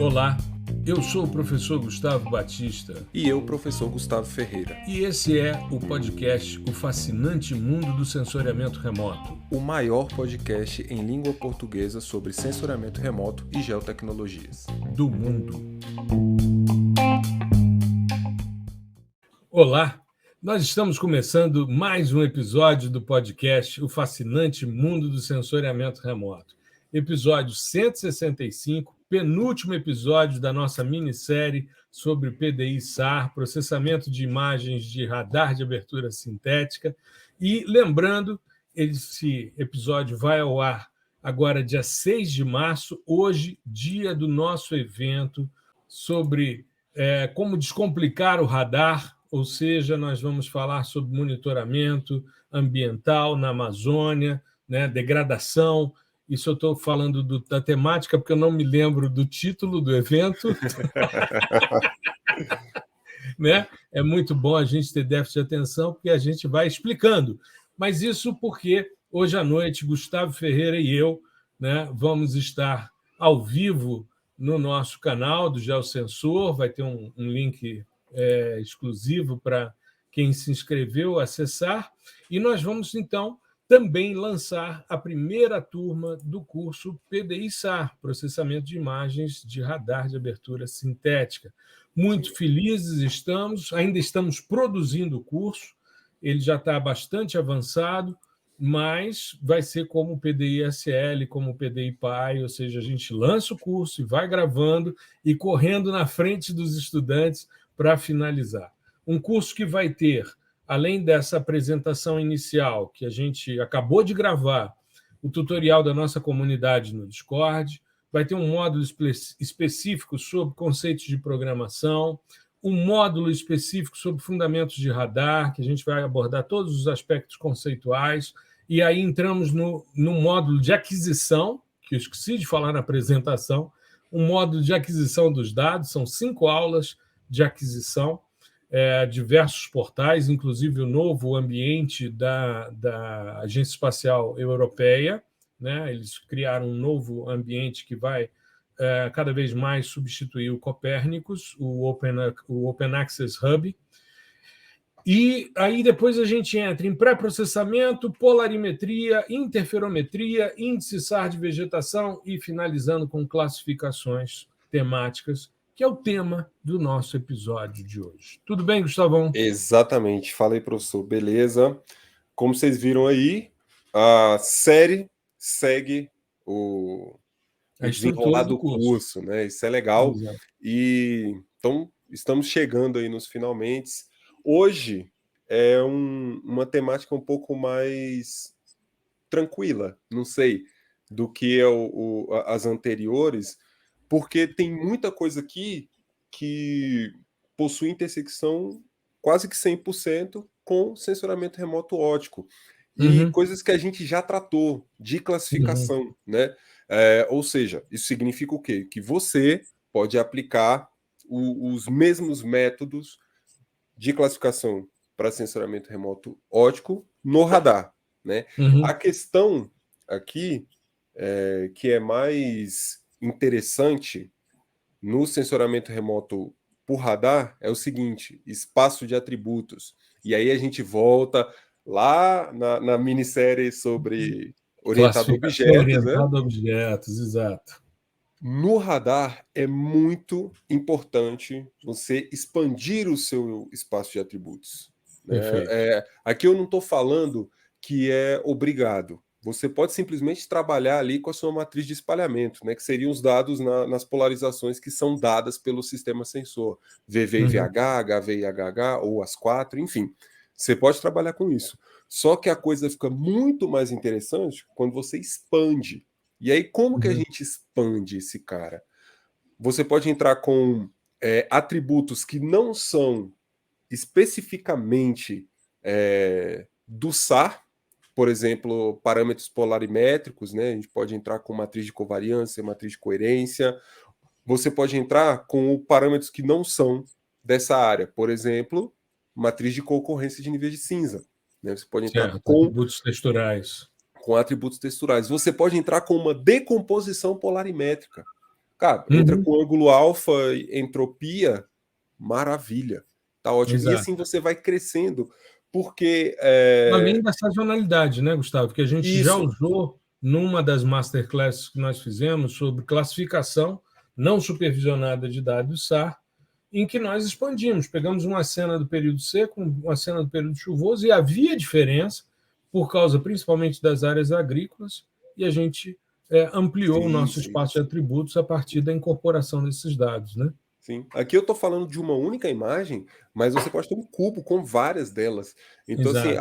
Olá, eu sou o professor Gustavo Batista E eu, professor Gustavo Ferreira. e esse é o podcast O Fascinante Mundo do Sensoriamento Remoto. O maior podcast em língua portuguesa sobre sensoriamento remoto e geotecnologias. Do mundo. Olá, nós estamos começando mais um episódio do podcast O Fascinante Mundo do Sensoriamento Remoto. Episódio 165, penúltimo episódio da nossa minissérie sobre PDI-SAR, processamento de imagens de radar de abertura sintética. E lembrando, esse episódio vai ao ar agora dia 6 de março, hoje, dia do nosso evento sobre como descomplicar o radar, ou seja, nós vamos falar sobre monitoramento ambiental na Amazônia, né, degradação. Isso eu estou falando da temática, porque eu não me lembro do título do evento. Né? É muito bom a gente ter déficit de atenção, porque a gente vai explicando. Mas isso porque hoje à noite, Gustavo Ferreira e eu, né, vamos estar ao vivo no nosso canal do Geosensor. Vai ter um link exclusivo para quem se inscreveu acessar. E nós vamos, então, também lançar a primeira turma do curso PDI-SAR, Processamento de Imagens de Radar de Abertura Sintética. Muito felizes estamos, ainda estamos produzindo o curso, ele já está bastante avançado, mas vai ser como o PDI-SL, como o PDI-PAI, ou seja, a gente lança o curso e vai gravando e correndo na frente dos estudantes para finalizar. Um curso que vai ter, além dessa apresentação inicial, que a gente acabou de gravar, o tutorial da nossa comunidade no Discord, vai ter um módulo específico sobre conceitos de programação, um módulo específico sobre fundamentos de radar, que a gente vai abordar todos os aspectos conceituais, e aí entramos no módulo de aquisição, que eu esqueci de falar na apresentação, um módulo de aquisição dos dados, são 5 aulas de aquisição, diversos portais, inclusive o novo ambiente da Agência Espacial Europeia, né? Eles criaram um novo ambiente que vai cada vez mais substituir o Copernicus, o Open Access Hub. E aí depois a gente entra em pré-processamento, polarimetria, interferometria, índice SAR de vegetação e finalizando com classificações temáticas, que é o tema do nosso episódio de hoje. Tudo bem, Gustavão? Exatamente. Fala aí, professor. Beleza? Como vocês viram aí, a série segue A o estrutura desenrolar do do curso. curso, né? Isso é legal. Exato. E então estamos chegando aí nos finalmente. Hoje é uma temática um pouco mais tranquila, não sei, do que as anteriores, porque tem muita coisa aqui que possui intersecção quase que 100% com sensoramento remoto óptico. E Uhum, coisas que a gente já tratou de uhum, classificação, né? Ou seja, isso significa o quê? Que você pode aplicar os mesmos métodos de classificação para sensoramento remoto óptico no radar, né? A uhum. questão aqui que é mais interessante no sensoramento remoto por radar é o seguinte: espaço de atributos. E aí a gente volta lá na minissérie sobre orientado a Classificação objetos, né? orientada a objetos, exato. No radar é muito importante você expandir o seu espaço de atributos, né? Perfeito. Aqui eu não estou falando que é obrigado. Você pode simplesmente trabalhar ali com a sua matriz de espalhamento, né? Que seriam os dados nas polarizações que são dadas pelo sistema sensor, VV e Uhum, VH, HV e HH, ou as quatro, enfim. Você pode trabalhar com isso. Só que a coisa fica muito mais interessante quando você expande. E aí, como que a uhum, gente expande esse cara? Você pode entrar com atributos que não são especificamente do SAR, por exemplo, parâmetros polarimétricos, né? A gente pode entrar com matriz de covariância, matriz de coerência. Você pode entrar com parâmetros que não são dessa área, por exemplo, matriz de concorrência de níveis de cinza. Né? Você pode entrar certo. Atributos texturais. com atributos texturais. Você pode entrar com uma decomposição polarimétrica. Cara, entra com ângulo alfa, entropia, maravilha. Tá ótimo. Exato. E assim você vai crescendo, porque... Além da sazonalidade, né, Gustavo? Que a gente já usou numa das masterclasses que nós fizemos sobre classificação não supervisionada de dados SAR, em que nós expandimos. Pegamos uma cena do período seco, uma cena do período chuvoso, e havia diferença, por causa principalmente das áreas agrícolas, e a gente ampliou o nosso espaço de atributos a partir da incorporação desses dados, né? Sim. Aqui eu estou falando de uma única imagem, mas você pode ter um cubo com várias delas. Então, assim,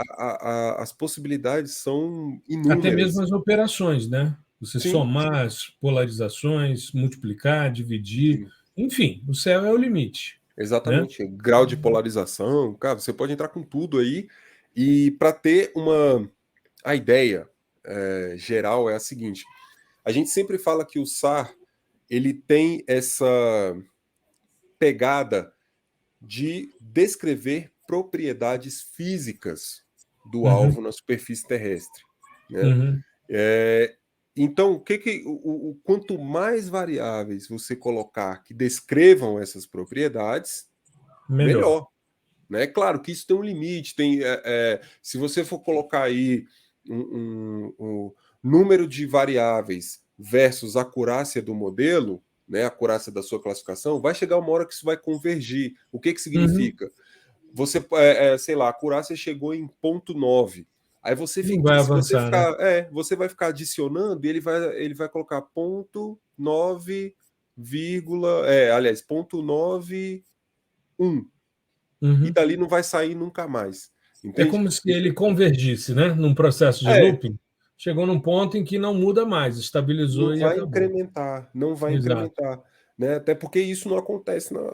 as possibilidades são inúmeras. Até mesmo as operações, né? Você somar as polarizações, multiplicar, dividir. Enfim, o céu é o limite. Exatamente. Né? Grau de polarização, cara, você pode entrar com tudo aí. E para ter a ideia geral é a seguinte: a gente sempre fala que o SAR ele tem essa pegada de descrever propriedades físicas do alvo na superfície terrestre. Né? Então, quanto mais variáveis você colocar que descrevam essas propriedades, melhor. Né? Claro que isso tem um limite. Se você for colocar aí um número de variáveis versus a acurácia do modelo, né, a acurácia da sua classificação, vai chegar uma hora que isso vai convergir. O que significa? Você, sei lá, a acurácia chegou em 0,9. Aí você fica, vai avançar, você vai ficar adicionando e ele vai colocar 0,9, aliás, 0,91. E dali não vai sair nunca mais. Entende? É como se ele convergisse, né? Num processo de looping. Chegou num ponto em que não muda mais, estabilizou e acabou. Não vai incrementar. Né? Até porque isso não acontece no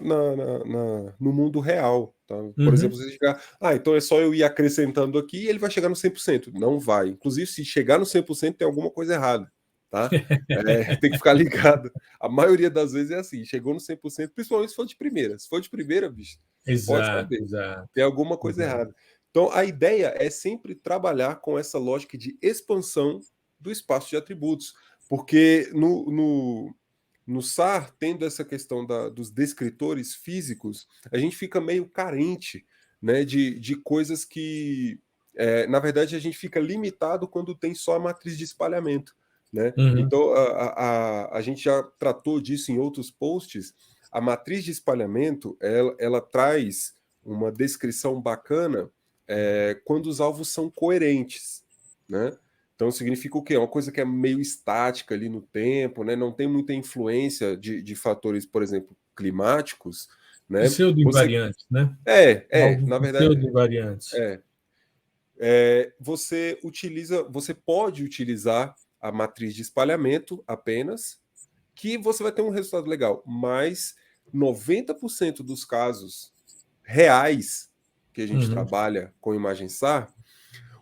mundo real. Tá? Por exemplo, você chegar, então é só eu ir acrescentando aqui e ele vai chegar no 100%. Não vai. Inclusive, se chegar no 100%, tem alguma coisa errada. Tá? Tem que ficar ligado. A maioria das vezes é assim, chegou no 100%, principalmente se for de primeira. Se for de primeira, bicho, pode saber. Tem alguma coisa errada. Então, a ideia é sempre trabalhar com essa lógica de expansão do espaço de atributos, porque no SAR, tendo essa questão dos descritores físicos, a gente fica meio carente, né, de coisas que, na verdade, a gente fica limitado quando tem só a matriz de espalhamento. Né? Então, a gente já tratou disso em outros posts. A matriz de espalhamento, ela traz uma descrição bacana quando os alvos são coerentes, né? Então significa o quê? Uma coisa que é meio estática ali no tempo, né? Não tem muita influência de fatores, por exemplo, climáticos, né? Pseudo-invariantes, né? Na verdade. Pseudo-invariantes. Você pode utilizar a matriz de espalhamento apenas, que você vai ter um resultado legal, mas 90% dos casos reais que a gente trabalha com imagem SAR,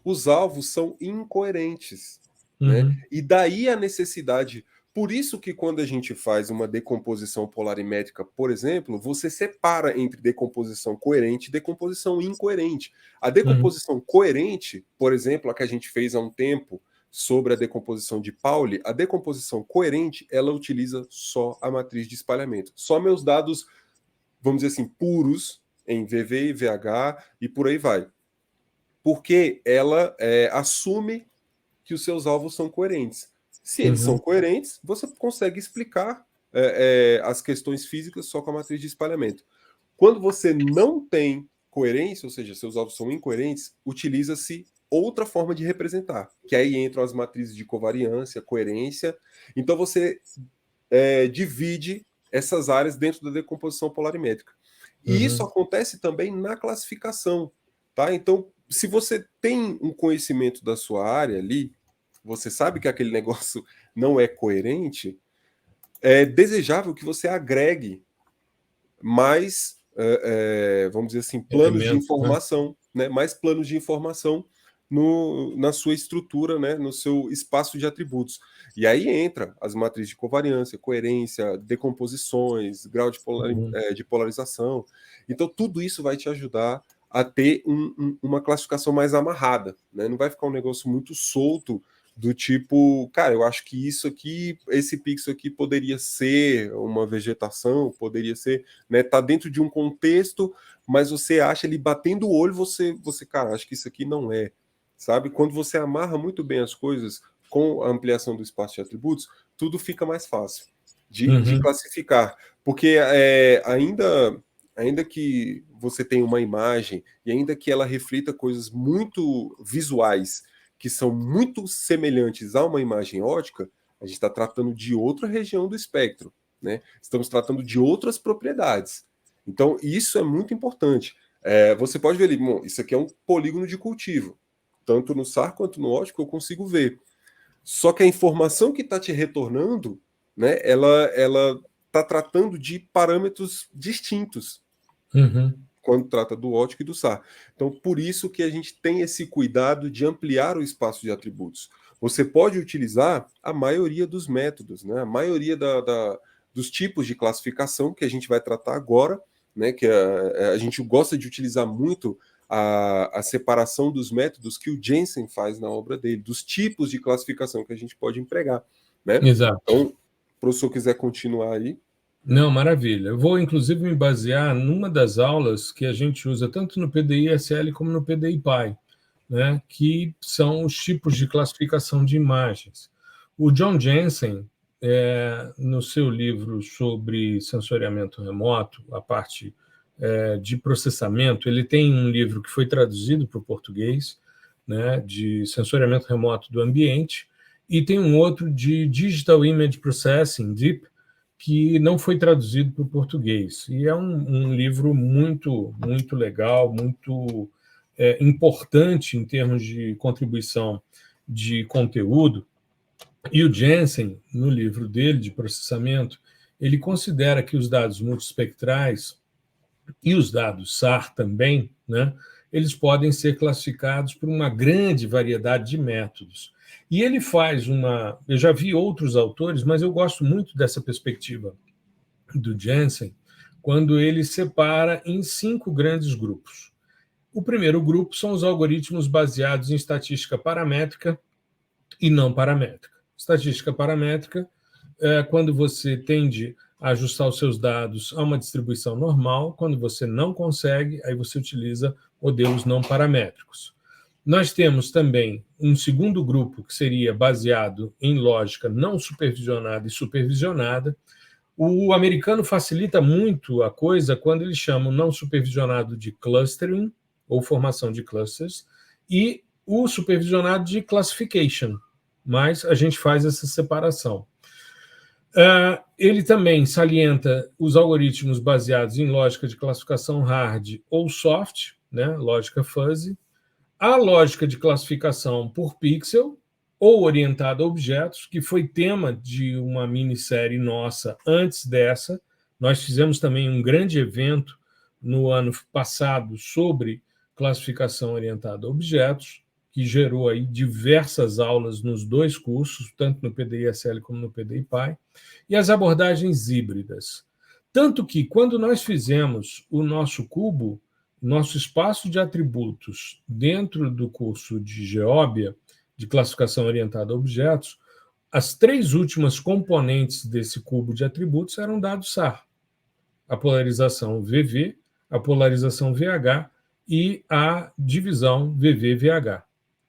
os alvos são incoerentes. Né? E daí a necessidade. Por isso que quando a gente faz uma decomposição polarimétrica, por exemplo, você separa entre decomposição coerente e decomposição incoerente. A decomposição coerente, por exemplo, a que a gente fez há um tempo sobre a decomposição de Pauli, a decomposição coerente, ela utiliza só a matriz de espalhamento. Só meus dados, vamos dizer assim, puros, em VV e VH e por aí vai. Porque ela assume que os seus alvos são coerentes. Se eles são coerentes, você consegue explicar as questões físicas só com a matriz de espalhamento. Quando você não tem coerência, ou seja, seus alvos são incoerentes, utiliza-se outra forma de representar, que aí entram as matrizes de covariância, coerência. Então você divide essas áreas dentro da decomposição polarimétrica. E isso acontece também na classificação. Tá? Então, se você tem um conhecimento da sua área ali, você sabe que aquele negócio não é coerente, é desejável que você agregue mais, vamos dizer assim, planos de informação, né? Mais planos de informação na sua estrutura, né? No seu espaço de atributos. E aí entra as matrizes de covariância, coerência, decomposições, grau de polarização. Então, tudo isso vai te ajudar a ter uma classificação mais amarrada. Né? Não vai ficar um negócio muito solto do tipo, cara, eu acho que isso aqui, esse pixel aqui poderia ser uma vegetação, poderia ser, né, tá dentro de um contexto, mas você acha ele batendo o olho, você, cara, acho que isso aqui não é, sabe? Quando você amarra muito bem as coisas com a ampliação do espaço de atributos, tudo fica mais fácil de classificar, porque ainda que você tenha uma imagem e ainda que ela reflita coisas muito visuais que são muito semelhantes a uma imagem ótica, a gente está tratando de outra região do espectro, né? Estamos tratando de outras propriedades. Então, isso é muito importante. Você pode ver ali, bom, isso aqui é um polígono de cultivo. Tanto no SAR quanto no ótico eu consigo ver. Só que a informação que está te retornando, né, ela está tratando de parâmetros distintos. Quando trata do ótico e do SAR. Então, por isso que a gente tem esse cuidado de ampliar o espaço de atributos. Você pode utilizar a maioria dos métodos, né? A maioria dos tipos de classificação que a gente vai tratar agora, né? Que a gente gosta de utilizar muito a separação dos métodos que o Jensen faz na obra dele, dos tipos de classificação que a gente pode empregar, né? Exato. Então, se o professor quiser continuar aí. Não, maravilha. Eu vou, inclusive, me basear numa das aulas que a gente usa tanto no PDI-SL como no PDI-PI, né, que são os tipos de classificação de imagens. O John Jensen, no seu livro sobre sensoriamento remoto, a parte de processamento, ele tem um livro que foi traduzido para o português, né, de sensoriamento remoto do ambiente, e tem um outro de Digital Image Processing, DIP, que não foi traduzido para o português. E é um livro muito, muito legal, muito importante em termos de contribuição de conteúdo. E o Jensen, no livro dele de processamento, ele considera que os dados multiespectrais e os dados SAR também, né, eles podem ser classificados por uma grande variedade de métodos. E ele faz uma... Eu já vi outros autores, mas eu gosto muito dessa perspectiva do Jensen, quando ele separa em 5 grandes grupos. O primeiro grupo são os algoritmos baseados em estatística paramétrica e não paramétrica. Estatística paramétrica é quando você tende a ajustar os seus dados a uma distribuição normal. Quando você não consegue, aí você utiliza modelos não paramétricos. Nós temos também um segundo grupo, que seria baseado em lógica não supervisionada e supervisionada. O americano facilita muito a coisa quando eles chamam não supervisionado de clustering, ou formação de clusters, e o supervisionado de classification, mas a gente faz essa separação. Ele também salienta os algoritmos baseados em lógica de classificação hard ou soft, né, lógica fuzzy, a lógica de classificação por pixel ou orientada a objetos, que foi tema de uma minissérie nossa antes dessa. Nós fizemos também um grande evento no ano passado sobre classificação orientada a objetos, que gerou aí diversas aulas nos 2 cursos, tanto no PDI-SL como no PDI-PI, e as abordagens híbridas. Tanto que, quando nós fizemos o nosso cubo, nosso espaço de atributos dentro do curso de Geóbia, de classificação orientada a objetos, as 3 últimas componentes desse cubo de atributos eram dados SAR. A polarização VV, a polarização VH e a divisão VV-VH.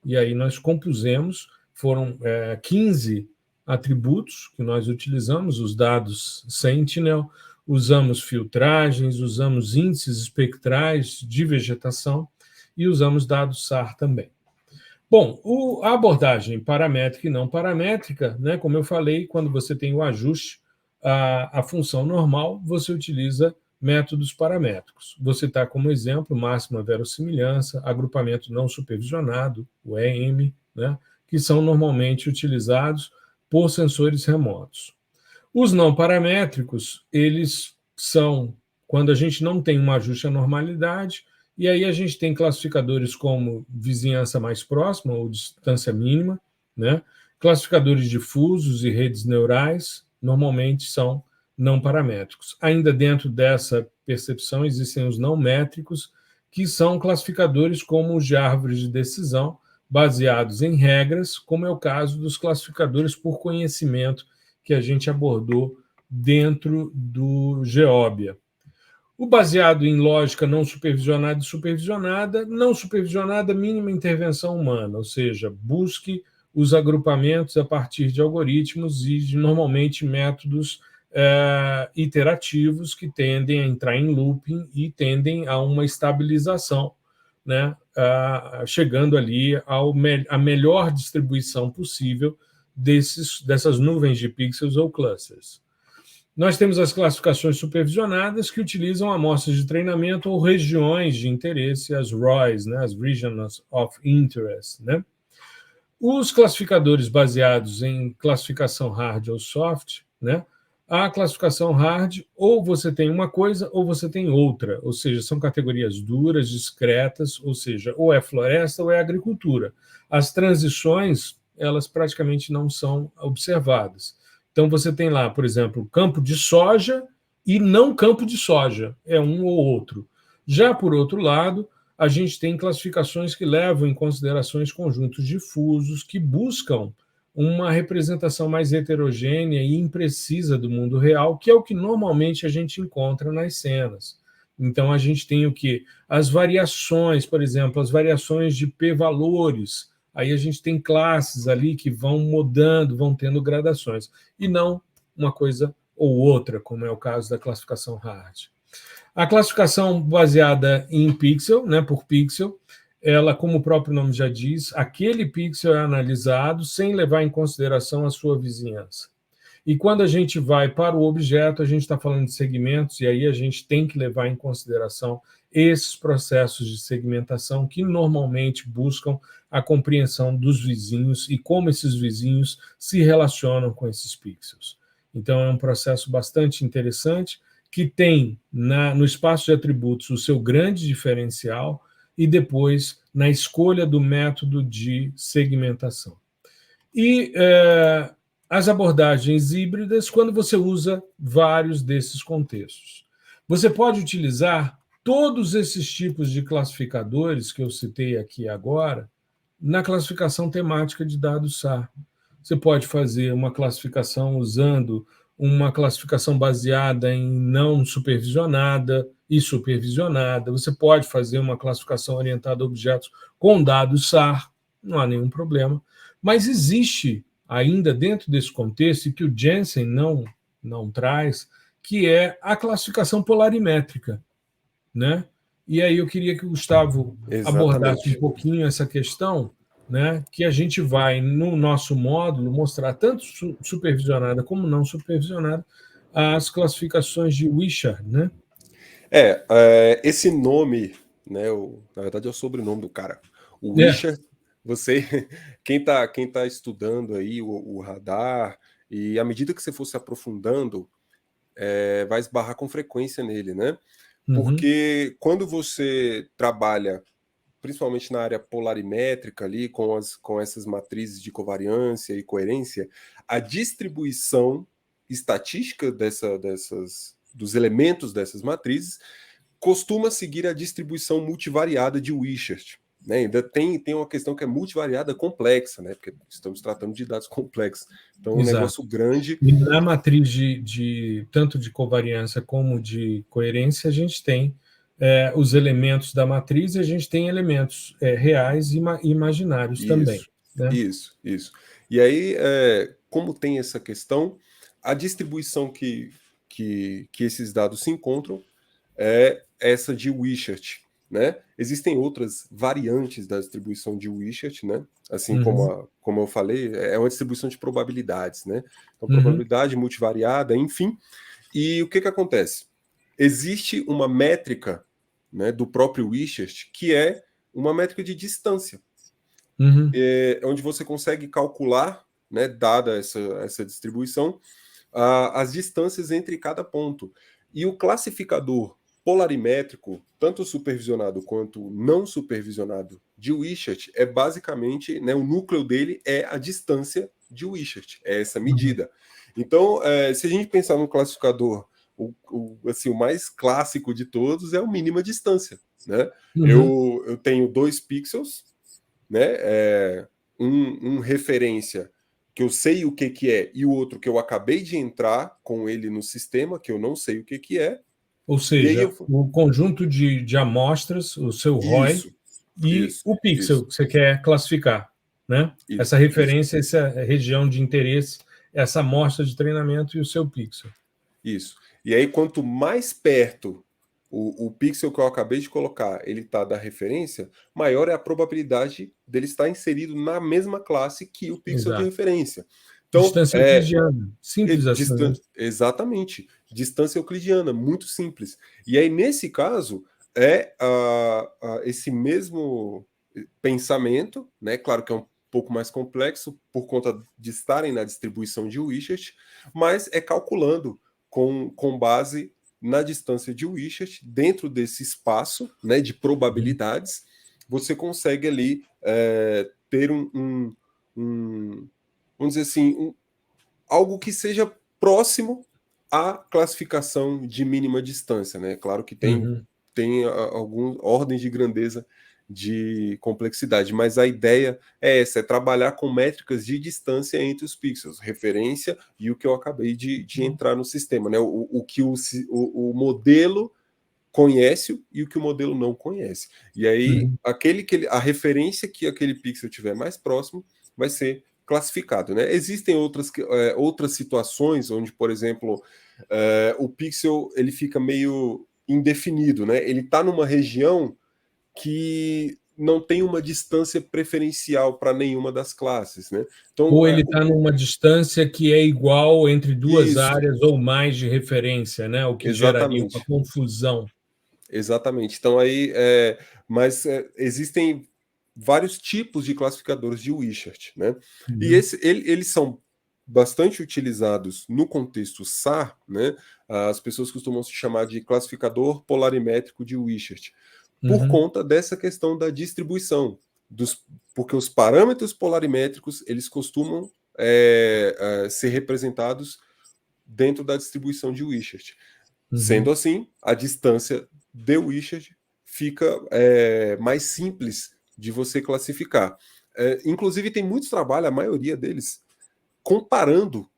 E aí nós compusemos, foram 15 atributos que nós utilizamos, os dados Sentinel, usamos filtragens, usamos índices espectrais de vegetação e usamos dados SAR também. Bom, a abordagem paramétrica e não paramétrica, né, como eu falei, quando você tem o ajuste à função normal, você utiliza métodos paramétricos. Vou citar como exemplo máxima verossimilhança, agrupamento não supervisionado, o EM, né, que são normalmente utilizados por sensores remotos. Os não paramétricos, eles são quando a gente não tem um ajuste à normalidade, e aí a gente tem classificadores como vizinhança mais próxima ou distância mínima, né? Classificadores difusos e redes neurais, normalmente são não paramétricos. Ainda dentro dessa percepção existem os não métricos, que são classificadores como os de árvores de decisão, baseados em regras, como é o caso dos classificadores por conhecimento que a gente abordou dentro do Geóbia. O baseado em lógica não supervisionada e supervisionada, não supervisionada, mínima intervenção humana, ou seja, busque os agrupamentos a partir de algoritmos e de, normalmente, métodos iterativos que tendem a entrar em looping e tendem a uma estabilização, né, chegando ali à melhor distribuição possível dessas nuvens de pixels ou clusters. Nós temos as classificações supervisionadas que utilizam amostras de treinamento ou regiões de interesse, as ROIs, né, as Regions of Interest. Né? Os classificadores baseados em classificação hard ou soft, né? A classificação hard, ou você tem uma coisa ou você tem outra, ou seja, são categorias duras, discretas, ou seja, ou é floresta ou é agricultura. As transições, elas praticamente não são observadas. Então, você tem lá, por exemplo, campo de soja e não campo de soja, é um ou outro. Já, por outro lado, a gente tem classificações que levam em considerações conjuntos difusos, que buscam uma representação mais heterogênea e imprecisa do mundo real, que é o que normalmente a gente encontra nas cenas. Então, a gente tem o quê? As variações, por exemplo, as variações de p-valores. Aí a gente tem classes ali que vão mudando, vão tendo gradações, e não uma coisa ou outra, como é o caso da classificação hard. A classificação baseada em pixel, né, por pixel, ela, como o próprio nome já diz, aquele pixel é analisado sem levar em consideração a sua vizinhança. E quando a gente vai para o objeto, a gente está falando de segmentos, e aí a gente tem que levar em consideração esses processos de segmentação que normalmente buscam a compreensão dos vizinhos e como esses vizinhos se relacionam com esses pixels. Então, é um processo bastante interessante, que tem no espaço de atributos o seu grande diferencial e depois na escolha do método de segmentação. E as abordagens híbridas, quando você usa vários desses contextos. Você pode utilizar todos esses tipos de classificadores que eu citei aqui agora na classificação temática de dados SAR. Você pode fazer uma classificação usando uma classificação baseada em não supervisionada e supervisionada. Você pode fazer uma classificação orientada a objetos com dados SAR, não há nenhum problema. Mas existe ainda dentro desse contexto, e que o Jensen não traz, que é a classificação polarimétrica. Né? E aí eu queria que o Gustavo abordasse um pouquinho essa questão, né, que a gente vai, no nosso módulo, mostrar tanto supervisionada como não supervisionada as classificações de Wishart, né? Esse nome, né, na verdade é o sobrenome do cara. O Wishart, quem tá estudando aí o radar, e à medida que você for se aprofundando, vai esbarrar com frequência nele, né? Porque quando você trabalha principalmente na área polarimétrica ali, com essas matrizes de covariância e coerência, a distribuição estatística dos elementos dessas matrizes costuma seguir a distribuição multivariada de Wishart. Né? Ainda tem uma questão que é multivariada complexa, né? Porque estamos tratando de dados complexos. Então, um negócio grande. E na matriz tanto de covariância como de coerência, a gente tem os elementos da matriz e a gente tem elementos reais e imaginários também. Né? Isso. E aí, como tem essa questão, a distribuição que esses dados se encontram é essa de Wishart. Né? Existem outras variantes da distribuição de Wishart, né? Assim como eu falei, é uma distribuição de probabilidades, né? Então, probabilidade multivariada, enfim. E o que acontece? Existe uma métrica, né, do próprio Wishart, que é uma métrica de distância, onde você consegue calcular, né, dada essa distribuição, as distâncias entre cada ponto. E o classificador polarimétrico, tanto supervisionado quanto não supervisionado de Wishart, é basicamente, né, o núcleo dele é a distância de Wishart, é essa medida. Então, se a gente pensar no classificador, o mais clássico de todos é o mínima distância. Né? Eu tenho 2 pixels, né? Um referência que eu sei o que é e o outro que eu acabei de entrar com ele no sistema, que eu não sei o que é. Ou E aí seja, o conjunto de amostras, o seu ROI, Isso, e isso, o pixel isso, que você quer classificar, né? Essa isso, isso. referência, essa região de interesse, essa amostra de treinamento e o seu pixel. Isso. E aí, quanto mais perto o pixel que eu acabei de colocar ele está da referência, maior é a probabilidade dele estar inserido na mesma classe que o pixel de Exato. referência. Então, Distância euclidiana. Simples assim, né? Exatamente. Distância euclidiana, muito simples. E aí, nesse caso, esse mesmo pensamento, né? Claro que é um pouco mais complexo por conta de estarem na distribuição de Wishart, mas é calculando com base na distância de Wishart, dentro desse espaço, né, de probabilidades, você consegue ali ter vamos dizer assim, algo que seja próximo à classificação de mínima distância, né? Claro que tem algumas ordens de grandeza de complexidade, mas a ideia é essa, é trabalhar com métricas de distância entre os pixels, referência e o que eu acabei de entrar no sistema, né? O que o modelo conhece e o que o modelo não conhece. E aí, a referência que aquele pixel tiver mais próximo vai ser classificado, né? Existem outras situações onde, por exemplo, o pixel ele fica meio indefinido, né? Ele está numa região que não tem uma distância preferencial para nenhuma das classes, né? Então, Ou ele está numa distância que é igual entre duas isso, áreas ou mais de referência, né? O que geraria uma exatamente. confusão. Exatamente. Então aí, existem vários tipos de classificadores de Wishart, né? E eles são bastante utilizados no contexto SAR, né? As pessoas costumam se chamar de classificador polarimétrico de Wishart, por conta dessa questão da distribuição, porque os parâmetros polarimétricos eles costumam ser representados dentro da distribuição de Wishart. Sendo assim, a distância de Wishart fica mais simples de você classificar. Inclusive, tem muitos trabalhos, a maioria deles, comparando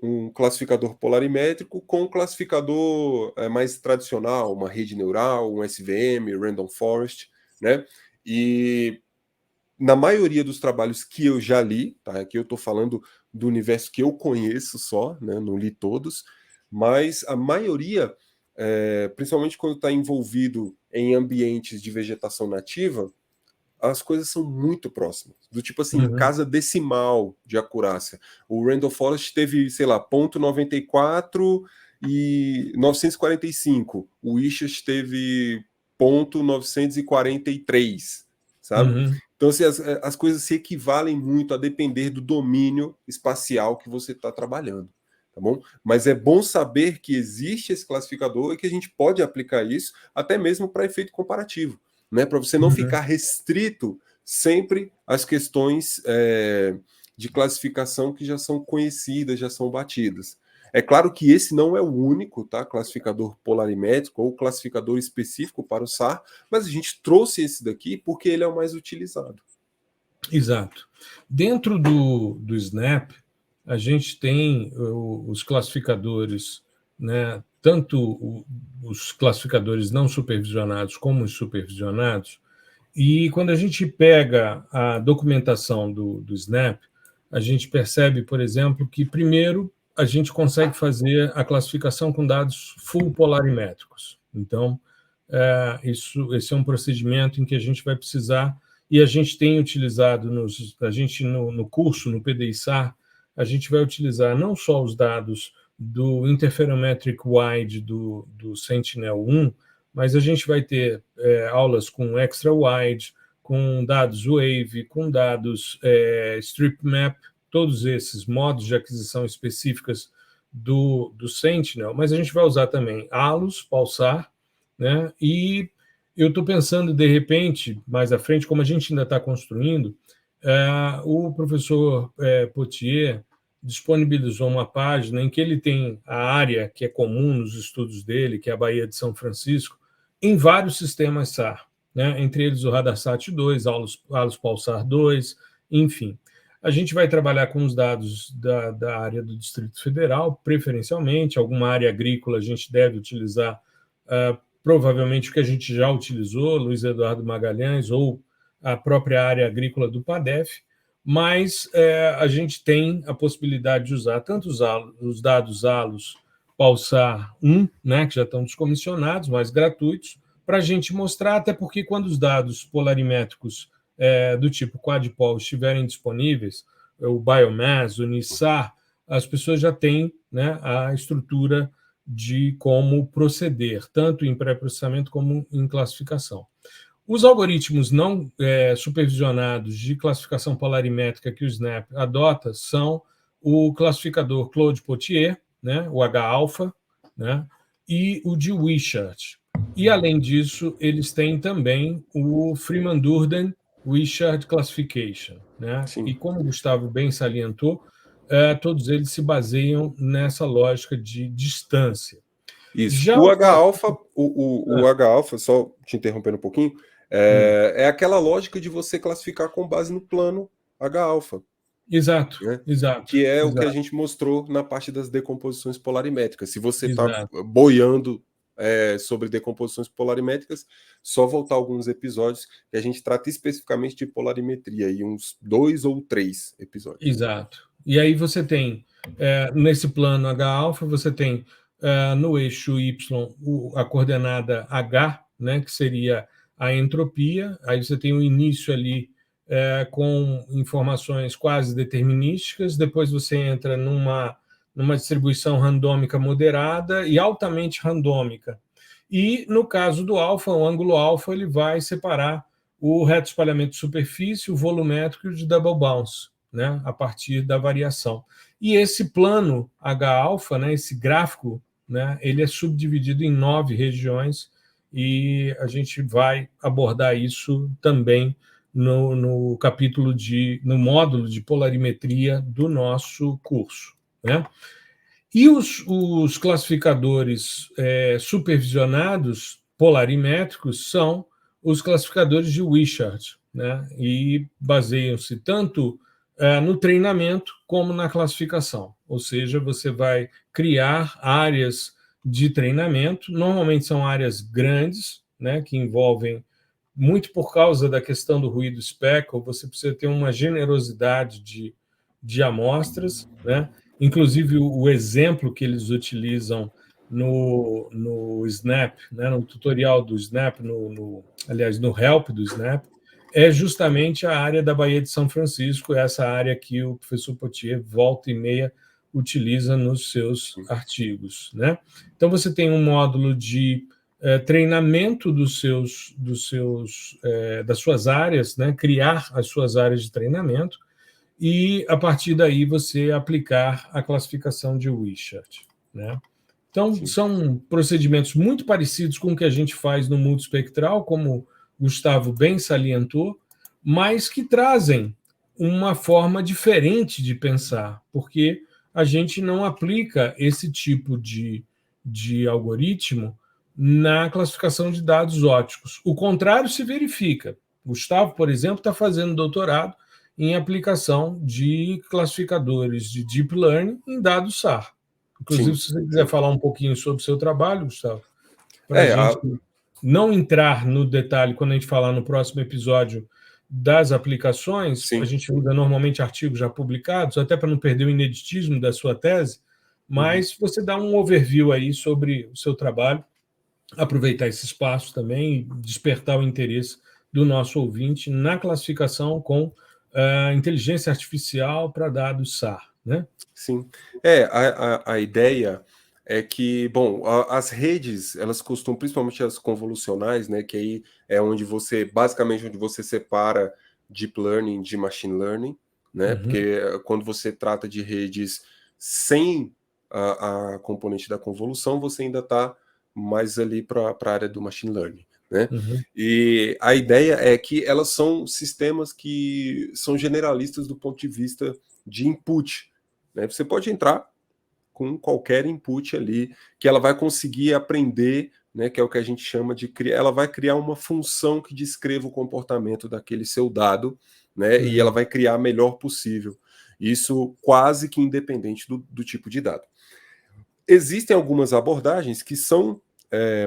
um classificador polarimétrico com um classificador mais tradicional, uma rede neural, um SVM, Random Forest, né? E na maioria dos trabalhos que eu já li, tá? Aqui eu estou falando do universo que eu conheço só, né? Não li todos, mas a maioria, principalmente quando está envolvido em ambientes de vegetação nativa, as coisas são muito próximas. Do tipo assim, casa decimal de acurácia. O Randall Forest teve, sei lá, 0,94 e 945. O Wishart teve 0,943, sabe? Então, assim, as coisas se equivalem muito a depender do domínio espacial que você está trabalhando. Tá bom? Mas é bom saber que existe esse classificador e que a gente pode aplicar isso até mesmo para efeito comparativo, né? Para você não ficar restrito sempre às questões de classificação que já são conhecidas, já são batidas. É claro que esse não é o único, tá? Classificador polarimétrico ou classificador específico para o SAR, mas a gente trouxe esse daqui porque ele é o mais utilizado. Exato. Dentro do Snap, a gente tem os classificadores, né? Tanto os classificadores não supervisionados como os supervisionados. E quando a gente pega a documentação do Snap, a gente percebe, por exemplo, que primeiro a gente consegue fazer a classificação com dados full polarimétricos. Então, esse é um procedimento em que a gente vai precisar, e a gente tem utilizado, no curso, no PDI-SAR, a gente vai utilizar não só os dados do Interferometric Wide do Sentinel-1, mas a gente vai ter aulas com Extra Wide, com dados Wave, com dados Strip Map, todos esses modos de aquisição específicas do Sentinel, mas a gente vai usar também ALUS, Pulsar, né? E eu estou pensando, de repente, mais à frente, como a gente ainda está construindo, o professor Potier disponibilizou uma página em que ele tem a área que é comum nos estudos dele, que é a Baía de São Francisco, em vários sistemas SAR. né? Entre eles o Radarsat-2, Alus Pulsar-2, enfim. A gente vai trabalhar com os dados da área do Distrito Federal, preferencialmente, alguma área agrícola a gente deve utilizar, provavelmente o que a gente já utilizou, Luiz Eduardo Magalhães, ou a própria área agrícola do PADEF, mas a gente tem a possibilidade de usar tanto os dados ALUS Pulsar 1, né, que já estão descomissionados, mas gratuitos, para a gente mostrar, até porque quando os dados polarimétricos do tipo Quadpol estiverem disponíveis, o Biomass, o NISAR, as pessoas já têm, né, a estrutura de como proceder, tanto em pré-processamento como em classificação. Os algoritmos não supervisionados de classificação polarimétrica que o SNAP adota são o classificador Claude-Pottier, né, o H-alpha, né, e o de Wishart. E, além disso, eles têm também o Freeman-Durden Wishart Classification, né? E, como o Gustavo bem salientou, todos eles se baseiam nessa lógica de distância. Isso. Já o H-alpha, o H-alpha, só te interrompendo um pouquinho, é aquela lógica de você classificar com base no plano H-alpha. Exato, né? exato. Que é exato. o que a gente mostrou na parte das decomposições polarimétricas. Se você está Exato. boiando sobre decomposições polarimétricas, só voltar alguns episódios que a gente trata especificamente de polarimetria, e uns 2 ou 3 episódios. Exato. E aí você tem, nesse plano H-alpha, você tem no eixo Y a coordenada H, né, que seria a entropia, aí você tem o início ali com informações quase determinísticas, depois você entra numa distribuição randômica moderada e altamente randômica. E, no caso do alfa, o ângulo alfa ele vai separar o reto espalhamento de superfície, o volumétrico e o de double bounce, né, a partir da variação. E esse plano H-alfa, né, esse gráfico, né, ele é subdividido em 9 regiões, e a gente vai abordar isso também no capítulo no módulo de polarimetria do nosso curso, né? E os classificadores supervisionados polarimétricos são os classificadores de Wishart, né? E baseiam-se tanto no treinamento como na classificação. Ou seja, você vai criar áreas de treinamento, normalmente são áreas grandes, né, que envolvem, muito por causa da questão do ruído speckle, você precisa ter uma generosidade de amostras, né? Inclusive, o exemplo que eles utilizam no Snap, né, no tutorial do Snap, aliás, no help do Snap, é justamente a área da Baía de São Francisco, essa área que o professor Pottier, volta e meia, utiliza nos seus artigos, né? Então, você tem um módulo de treinamento das suas áreas, né? Criar as suas áreas de treinamento, e, a partir daí, você aplicar a classificação de Wishart, né? Então, Sim. São procedimentos muito parecidos com o que a gente faz no multispectral, como o Gustavo bem salientou, mas que trazem uma forma diferente de pensar, porque a gente não aplica esse tipo de algoritmo na classificação de dados ópticos. O contrário se verifica. O Gustavo, por exemplo, está fazendo doutorado em aplicação de classificadores de Deep Learning em dados SAR. Inclusive, se você quiser falar um pouquinho sobre o seu trabalho, Gustavo, para a gente não entrar no detalhe quando a gente falar no próximo episódio das aplicações, a gente usa normalmente artigos já publicados, até para não perder o ineditismo da sua tese, mas você dá um overview aí sobre o seu trabalho, aproveitar esse espaço também e despertar o interesse do nosso ouvinte na classificação com inteligência artificial para dados SAR, né? Sim. A ideia é que, bom, as redes, elas costumam, principalmente as convolucionais, né, que aí é onde basicamente, onde você separa deep learning de machine learning, né, porque quando você trata de redes sem a componente da convolução, você ainda está mais ali para a área do machine learning, né? E a ideia é que elas são sistemas que são generalistas do ponto de vista de input, né? Você pode entrar com qualquer input ali, que ela vai conseguir aprender né, que é o que a gente chama de criar. Ela vai criar uma função que descreva o comportamento daquele seu dado, né, e ela vai criar a melhor possível. Isso quase que independente do tipo de dado. Existem algumas abordagens que são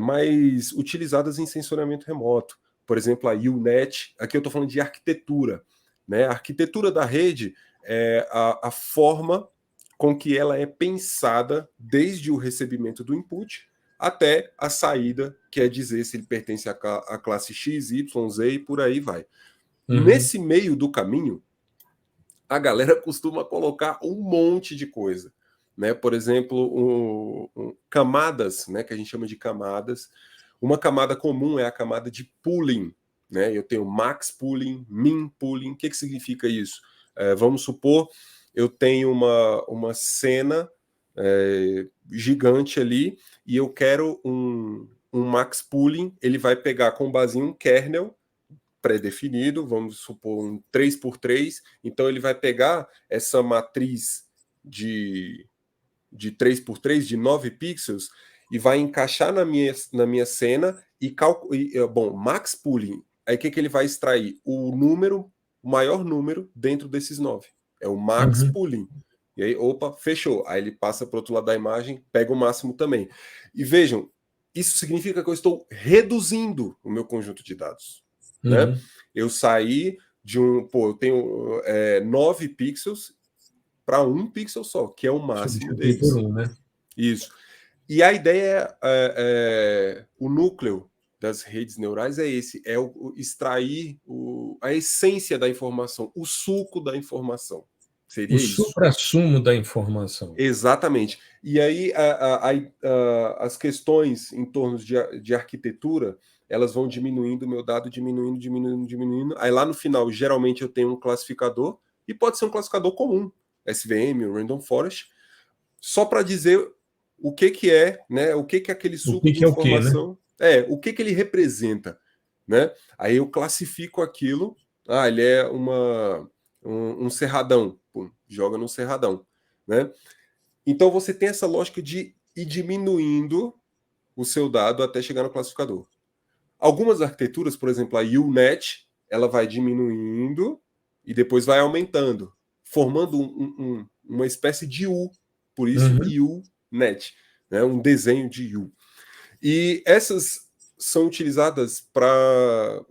mais utilizadas em sensoriamento remoto. Por exemplo, a UNet. Aqui eu estou falando de arquitetura, né? A arquitetura da rede é a forma com que ela é pensada desde o recebimento do input até a saída, quer dizer se ele pertence à classe X, Y, Z e por aí vai. Nesse meio do caminho, a galera costuma colocar um monte de coisa, né? Por exemplo, camadas, né? Que a gente chama de camadas. Uma camada comum é a camada de pooling, né? Eu tenho max pooling, min pooling. O que significa isso? Vamos supor, eu tenho uma cena gigante ali e eu quero um max pooling. Ele vai pegar com base em um kernel pré-definido, vamos supor um 3x3, então ele vai pegar essa matriz de 3x3, de 9 pixels, e vai encaixar na minha cena e bom, max pooling, aí o que ele vai extrair? O maior número dentro desses 9. É o max pooling. E aí, opa, fechou. Aí ele passa para o outro lado da imagem, pega o máximo também. E vejam, isso significa que eu estou reduzindo o meu conjunto de dados. Né? Eu saí de eu tenho 9 pixels para 1 pixel só, que é o máximo deles. Né? Isso. E a ideia o núcleo das redes neurais é esse, é extrair a essência da informação, o suco da informação. Seria isso. O suprassumo da informação. Exatamente. E aí as questões em torno de arquitetura, elas vão diminuindo, o meu dado diminuindo. Aí lá no final, geralmente eu tenho um classificador, e pode ser um classificador comum, SVM, Random Forest, só para dizer o que é, né? O que é aquele suco de informação. O que ele representa, né? Aí eu classifico aquilo, ele é um cerradão, pum, joga no cerradão, né? Então você tem essa lógica de ir diminuindo o seu dado até chegar no classificador. Algumas arquiteturas, por exemplo, a UNet, ela vai diminuindo e depois vai aumentando, formando uma espécie de U, por isso UNet, né? Um desenho de U. E essas são utilizadas para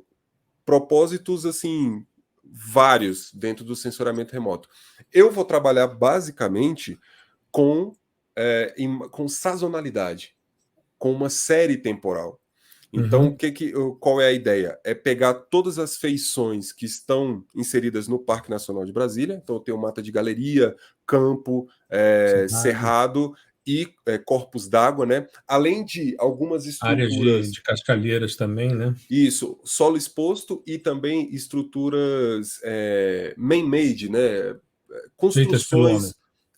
propósitos assim vários dentro do sensoriamento remoto. Eu vou trabalhar basicamente com sazonalidade, com uma série temporal. Então, qual é a ideia? É pegar todas as feições que estão inseridas no Parque Nacional de Brasília. Então, eu tenho mata de galeria, campo, cerrado e corpos d'água, né? Além de algumas estruturas... Áreas de cascalheiras também, né? Isso, solo exposto e também estruturas man-made, né?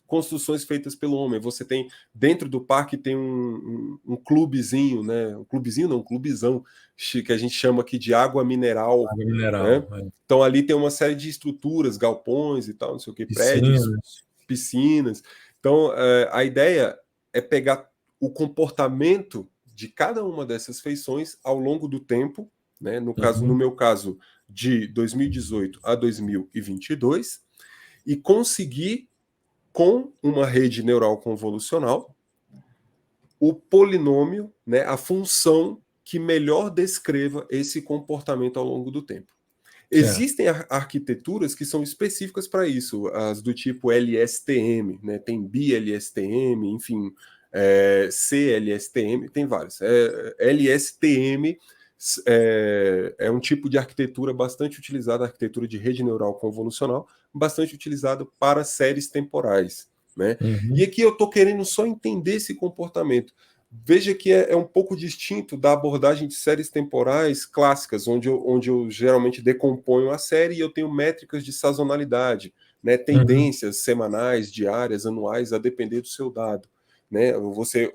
Construções feitas pelo homem. Você tem, dentro do parque, tem um clubezinho, né? Um clubezinho não, um clubezão, que a gente chama aqui de água mineral. Água mineral, né? Então ali tem uma série de estruturas, galpões e tal, não sei o que, prédios, piscinas. Então a ideia é pegar o comportamento de cada uma dessas feições ao longo do tempo, né? No meu caso, de 2018 a 2022, e conseguir, com uma rede neural convolucional, o polinômio, né, a função que melhor descreva esse comportamento ao longo do tempo. Existem arquiteturas que são específicas para isso, as do tipo LSTM, né, tem BLSTM, enfim, CLSTM, tem várias. LSTM é um tipo de arquitetura bastante utilizada, arquitetura de rede neural convolucional, bastante utilizado para séries temporais. Né? E aqui eu estou querendo só entender esse comportamento. Veja que é um pouco distinto da abordagem de séries temporais clássicas, onde eu geralmente decomponho a série e eu tenho métricas de sazonalidade, né? Tendências semanais, diárias, anuais, a depender do seu dado. Né? Você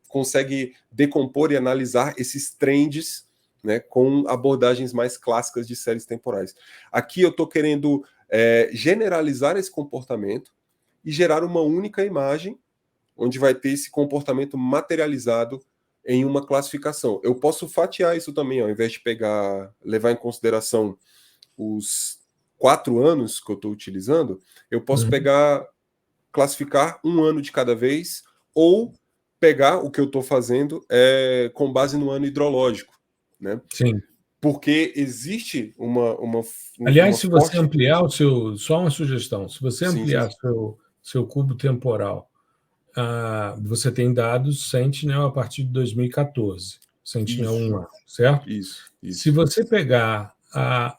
consegue decompor e analisar esses trends, né, com abordagens mais clássicas de séries temporais. Aqui eu estou querendo generalizar esse comportamento e gerar uma única imagem onde vai ter esse comportamento materializado em uma classificação. Eu posso fatiar isso também, ao invés de levar em consideração os 4 anos que eu estou utilizando, eu posso classificar um ano de cada vez, ou pegar o que eu estou fazendo com base no ano hidrológico, né? Sim. Porque existe uma Aliás, se você forte... ampliar o seu... Só uma sugestão. Se você Sim, ampliar sim. seu cubo temporal, você tem dados Sentinel a partir de 2014. Sentinel Isso. 1, certo? Isso. Se você pegar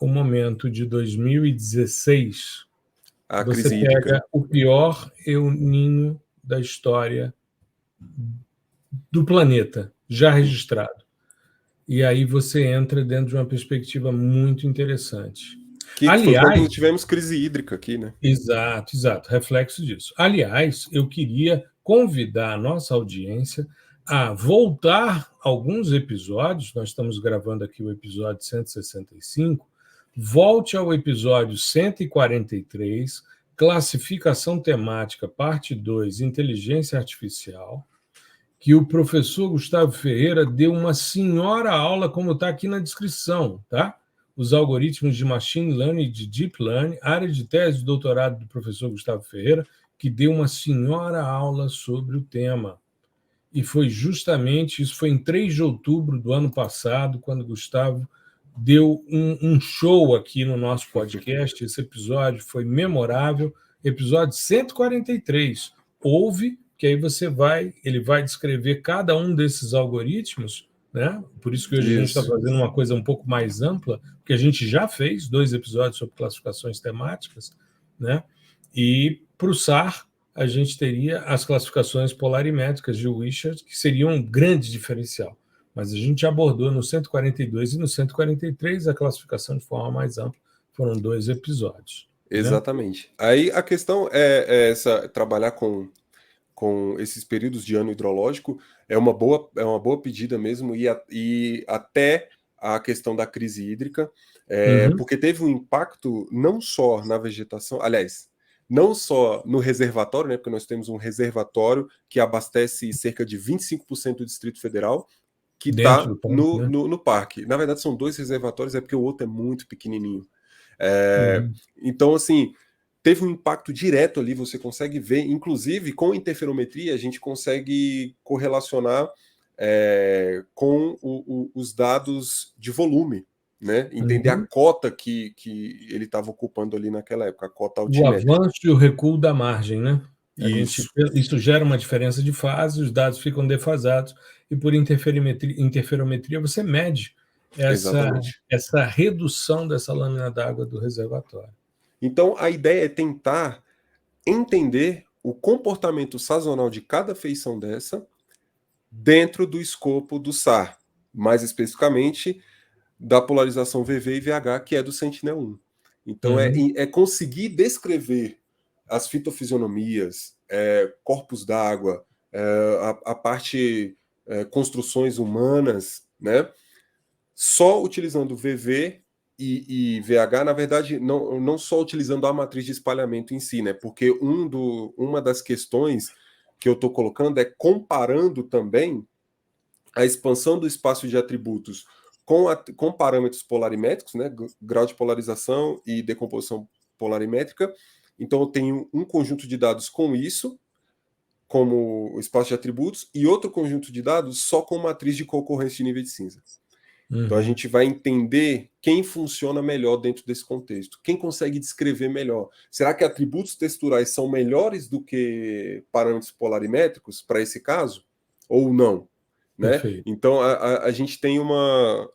o momento de 2016, A você crise pega hídrica. o pior El Niño da história do planeta, já registrado. E aí você entra dentro de uma perspectiva muito interessante. Que foi quando tivemos crise hídrica aqui, né? Exato, reflexo disso. Aliás, eu queria convidar a nossa audiência a voltar alguns episódios, nós estamos gravando aqui o episódio 165, volte ao episódio 143, classificação temática, parte 2, inteligência artificial, que o professor Gustavo Ferreira deu uma senhora aula, como está aqui na descrição, tá? Os algoritmos de Machine Learning e de Deep Learning, área de tese de doutorado do professor Gustavo Ferreira, que deu uma senhora aula sobre o tema. E foi justamente, isso foi em 3 de outubro do ano passado, quando Gustavo deu um show aqui no nosso podcast. Esse episódio foi memorável, episódio 143. Ouve, que aí ele vai descrever cada um desses algoritmos, né? Por isso que hoje a gente está fazendo uma coisa um pouco mais ampla, porque a gente já fez 2 episódios sobre classificações temáticas, né? E para o SAR, a gente teria as classificações polarimétricas de Wishart, que seriam um grande diferencial. Mas a gente abordou no 142 e no 143 a classificação de forma mais ampla. Foram 2 episódios. Exatamente. Né? Aí a questão é trabalhar com esses períodos de ano hidrológico é uma boa pedida mesmo, e até a questão da crise hídrica, porque teve um impacto não só na vegetação, aliás, não só no reservatório, né, porque nós temos um reservatório que abastece cerca de 25% do Distrito Federal, que está no parque. Na verdade, são 2 reservatórios, é porque o outro é muito pequenininho. Então, assim, teve um impacto direto ali, você consegue ver, inclusive com interferometria, a gente consegue correlacionar com os dados de volume, né? Entender a cota que ele estava ocupando ali naquela época, a cota altimétrica. O avanço e o recuo da margem, né? Isso gera uma diferença de fase, os dados ficam defasados, e por interferometria você mede essa redução dessa lâmina d'água do reservatório. Então, a ideia é tentar entender o comportamento sazonal de cada feição dessa dentro do escopo do SAR, mais especificamente da polarização VV e VH, que é do Sentinel-1. Então, é conseguir descrever as fitofisionomias, corpos d'água, a parte construções humanas, né? Só utilizando VV e VH, na verdade, não só utilizando a matriz de espalhamento em si, né? Porque uma das questões que eu estou colocando é comparando também a expansão do espaço de atributos com parâmetros polarimétricos, né? Grau de polarização e decomposição polarimétrica. Então, eu tenho um conjunto de dados com isso, como o espaço de atributos, e outro conjunto de dados só com matriz de concorrência de nível de cinza. Então a gente vai entender quem funciona melhor dentro desse contexto, quem consegue descrever melhor. Será que atributos texturais são melhores do que parâmetros polarimétricos para esse caso? Ou não? Né? Então a gente tem uma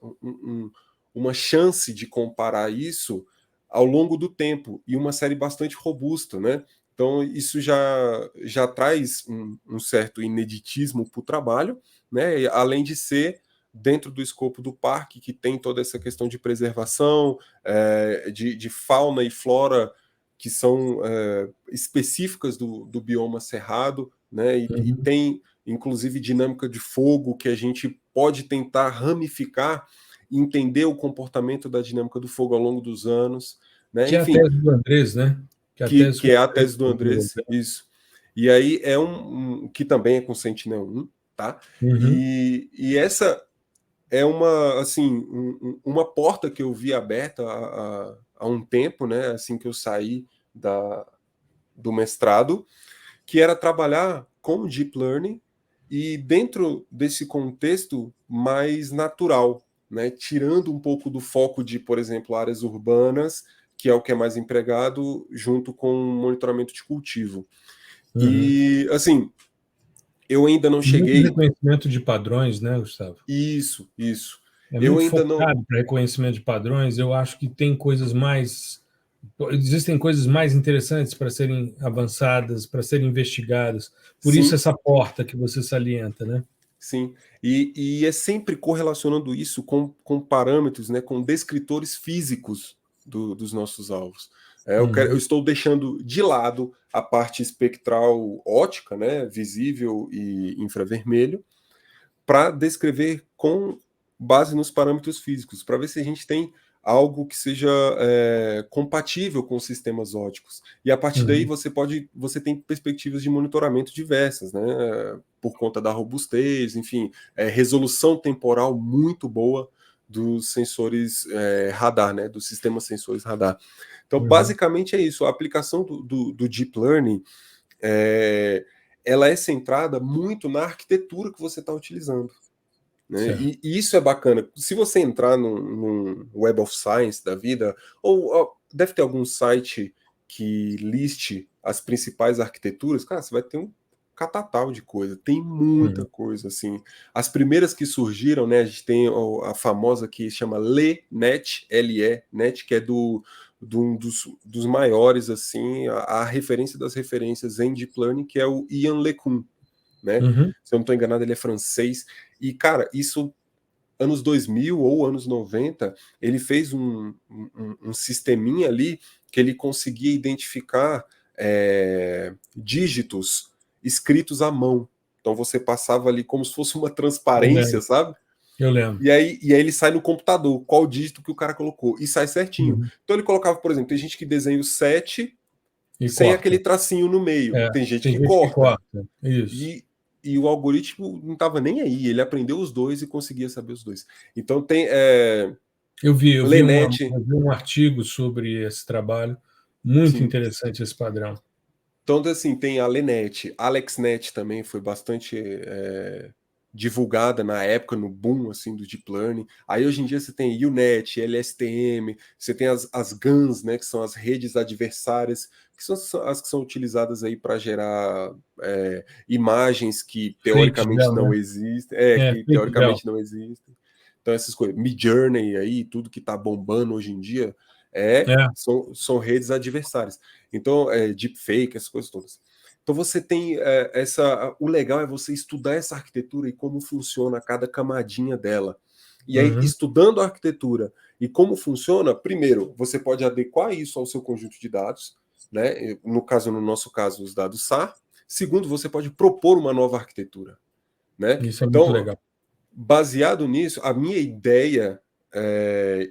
chance de comparar isso ao longo do tempo, e uma série bastante robusta, né? Então isso já traz um certo ineditismo para o trabalho, né? Além de ser dentro do escopo do parque, que tem toda essa questão de preservação, de fauna e flora que são específicas do bioma cerrado, né? E tem, inclusive, dinâmica de fogo, que a gente pode tentar ramificar e entender o comportamento da dinâmica do fogo ao longo dos anos. Né? Que enfim, é a tese do Andrés, né? Que é a tese do Andrés, isso. E aí é que também é com Sentinel-1, tá? Uhum. E essa é uma, assim, uma porta que eu vi aberta há um tempo, né? Assim que eu saí do mestrado, que era trabalhar com Deep Learning e dentro desse contexto mais natural, né? Tirando um pouco do foco de, por exemplo, áreas urbanas, que é o que é mais empregado, junto com monitoramento de cultivo. Uhum. E, assim, eu ainda não Muito cheguei... reconhecimento de padrões, né, Gustavo? Isso, isso. É Eu muito ainda não... focado para reconhecimento de padrões. Eu acho que tem coisas mais. Existem coisas mais interessantes para serem avançadas, para serem investigadas. Por isso, Sim, essa porta que você salienta, né? sim. E é sempre correlacionando isso com parâmetros, né, com descritores físicos dos nossos alvos. Eu Uhum. estou deixando de lado a parte espectral ótica, né, visível e infravermelho, para descrever com base nos parâmetros físicos, para ver se a gente tem algo que seja compatível com os sistemas óticos. E a partir daí Uhum. você tem perspectivas de monitoramento diversas, né? Por conta da robustez, enfim, resolução temporal muito boa dos sensores radar, né? Dos sistemas sensores radar. Então, Uhum. basicamente é isso. A aplicação do Deep Learning ela é centrada muito na arquitetura que você está utilizando. Né? Certo. E isso é bacana. Se você entrar num Web of Science da vida, ou deve ter algum site que liste as principais arquiteturas, cara, você vai ter um catatal de coisa. Tem muita Uhum. coisa, assim. As primeiras que surgiram, né, a gente tem a famosa que chama LeNet, L-E-Net, que é um dos maiores, assim, a referência das referências em Deep Learning, que é o Ian LeCun, né? Uhum. Se eu não estou enganado, ele é francês. E, cara, isso, anos 2000 ou anos 90, ele fez um sisteminha ali que ele conseguia identificar dígitos escritos à mão. Então você passava ali como se fosse uma Eu transparência, lembro. sabe? Eu lembro. E aí ele sai no computador, qual dígito que o cara colocou, e sai certinho. Uhum. Então ele colocava, por exemplo, tem gente que desenha o 7 E sem corta. aquele tracinho no meio, É, tem gente tem que gente que corta. corta. Isso. E, e o algoritmo não estava nem aí, ele aprendeu os dois e conseguia saber os dois. Então tem Lenet, Eu vi um artigo sobre esse trabalho. Muito sim. interessante esse padrão. Então, assim, tem a Lenet, AlexNet também foi bastante divulgada na época, no boom assim, do Deep Learning. Aí hoje em dia você tem UNet, LSTM, você tem as GANs, né, que são as redes adversárias, que são as que são utilizadas aí para gerar imagens que Fake teoricamente gel, não né? existem, É, que fake gel. teoricamente não existem. Então essas coisas, Midjourney aí, tudo que está bombando hoje em dia, É. são redes adversárias. Então, deepfake, essas coisas todas. Então você tem o legal é você estudar essa arquitetura e como funciona cada camadinha dela. E aí, Uhum. estudando a arquitetura e como funciona, primeiro, você pode adequar isso ao seu conjunto de dados, né? No nosso caso, os dados SAR. Segundo, você pode propor uma nova arquitetura, né? Isso é muito Então, legal. baseado nisso, a minha ideia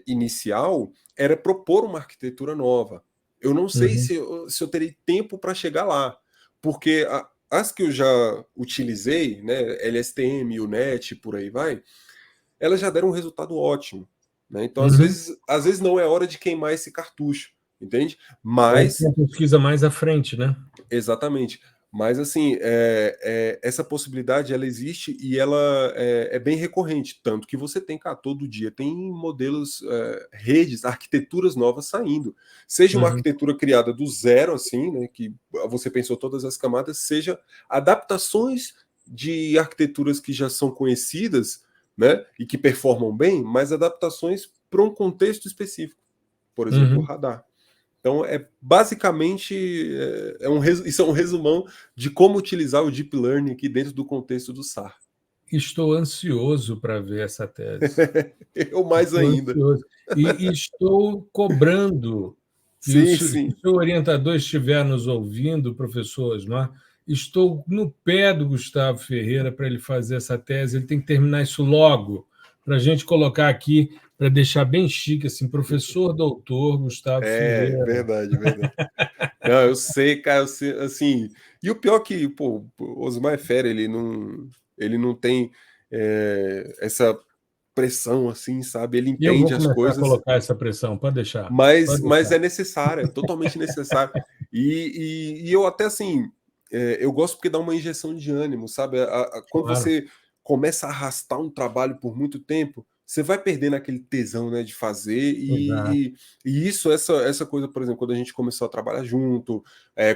inicial era propor uma arquitetura nova. Eu não sei Uhum. se eu terei tempo para chegar lá, porque as que eu já utilizei, né, LSTM, UNet, por aí vai, elas já deram um resultado ótimo. Né? Então, Uhum. às vezes não é hora de queimar esse cartucho, entende? Ou Mas uma pesquisa mais à frente, né? exatamente. Mas, assim, essa possibilidade, ela existe e ela é bem recorrente, tanto que você tem, cara, todo dia tem modelos, redes, arquiteturas novas saindo. Seja uma Uhum. arquitetura criada do zero, assim, né, que você pensou todas as camadas, seja adaptações de arquiteturas que já são conhecidas, né, e que performam bem, mas adaptações para um contexto específico. Por exemplo, o Uhum. radar. Então, basicamente, isso é um resumão de como utilizar o Deep Learning aqui dentro do contexto do SAR. Estou ansioso para ver essa tese. Eu mais Estou ainda. ansioso. E estou cobrando que Sim, se o sim. seu orientador estiver nos ouvindo, professor Osmar, estou no pé do Gustavo Ferreira para ele fazer essa tese. Ele tem que terminar isso logo, para a gente colocar aqui, para deixar bem chique, assim, professor doutor Gustavo Ferreira. Verdade, verdade. Não, eu sei, cara, eu sei, assim. E o pior é que, pô, o Osmar é fera, ele não tem essa pressão, assim, sabe? Ele E eu vou entende as começar a coisas, colocar essa pressão, pode deixar. mas é necessária, é totalmente necessário. E eu até, assim, eu gosto porque dá uma injeção de ânimo, sabe? Quando Claro, você começa a arrastar um trabalho por muito tempo, você vai perdendo aquele tesão, né, de fazer, exato. e isso, essa coisa, por exemplo, quando a gente começou a trabalhar junto,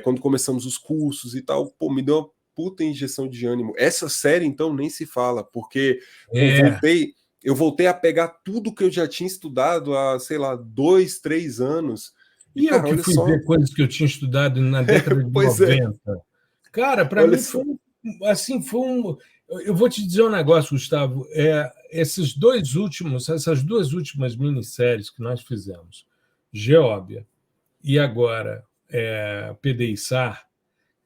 quando começamos os cursos e tal, pô, me deu uma puta injeção de ânimo. Essa série, então, nem se fala, porque, pô, É. eu voltei a pegar tudo que eu já tinha estudado há, sei lá, 2, 3 anos, e, E eu cara, que olha fui só, ver coisas que eu tinha estudado na década de pois é, 90. Cara, para olha mim só, assim, foi um. Eu vou te dizer um negócio, Gustavo. Essas duas últimas minisséries que nós fizemos, Geóbia e agora PDI-SAR,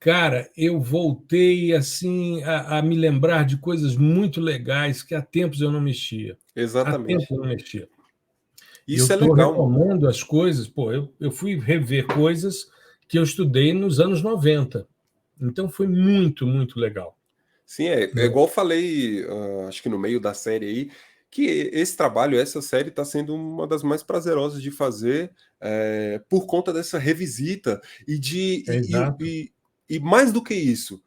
cara, eu voltei assim a me lembrar de coisas muito legais que há tempos eu não mexia. Há tempos exatamente. eu não mexia. E eu Isso é estou legal. retomando as coisas. Pô, eu fui rever coisas que eu estudei nos anos 90. Então foi muito, muito legal. Sim, é igual eu falei, acho que no meio da série aí, que esse trabalho, essa série está sendo uma das mais prazerosas de fazer, por conta dessa revisita e de Exato. e mais do que isso,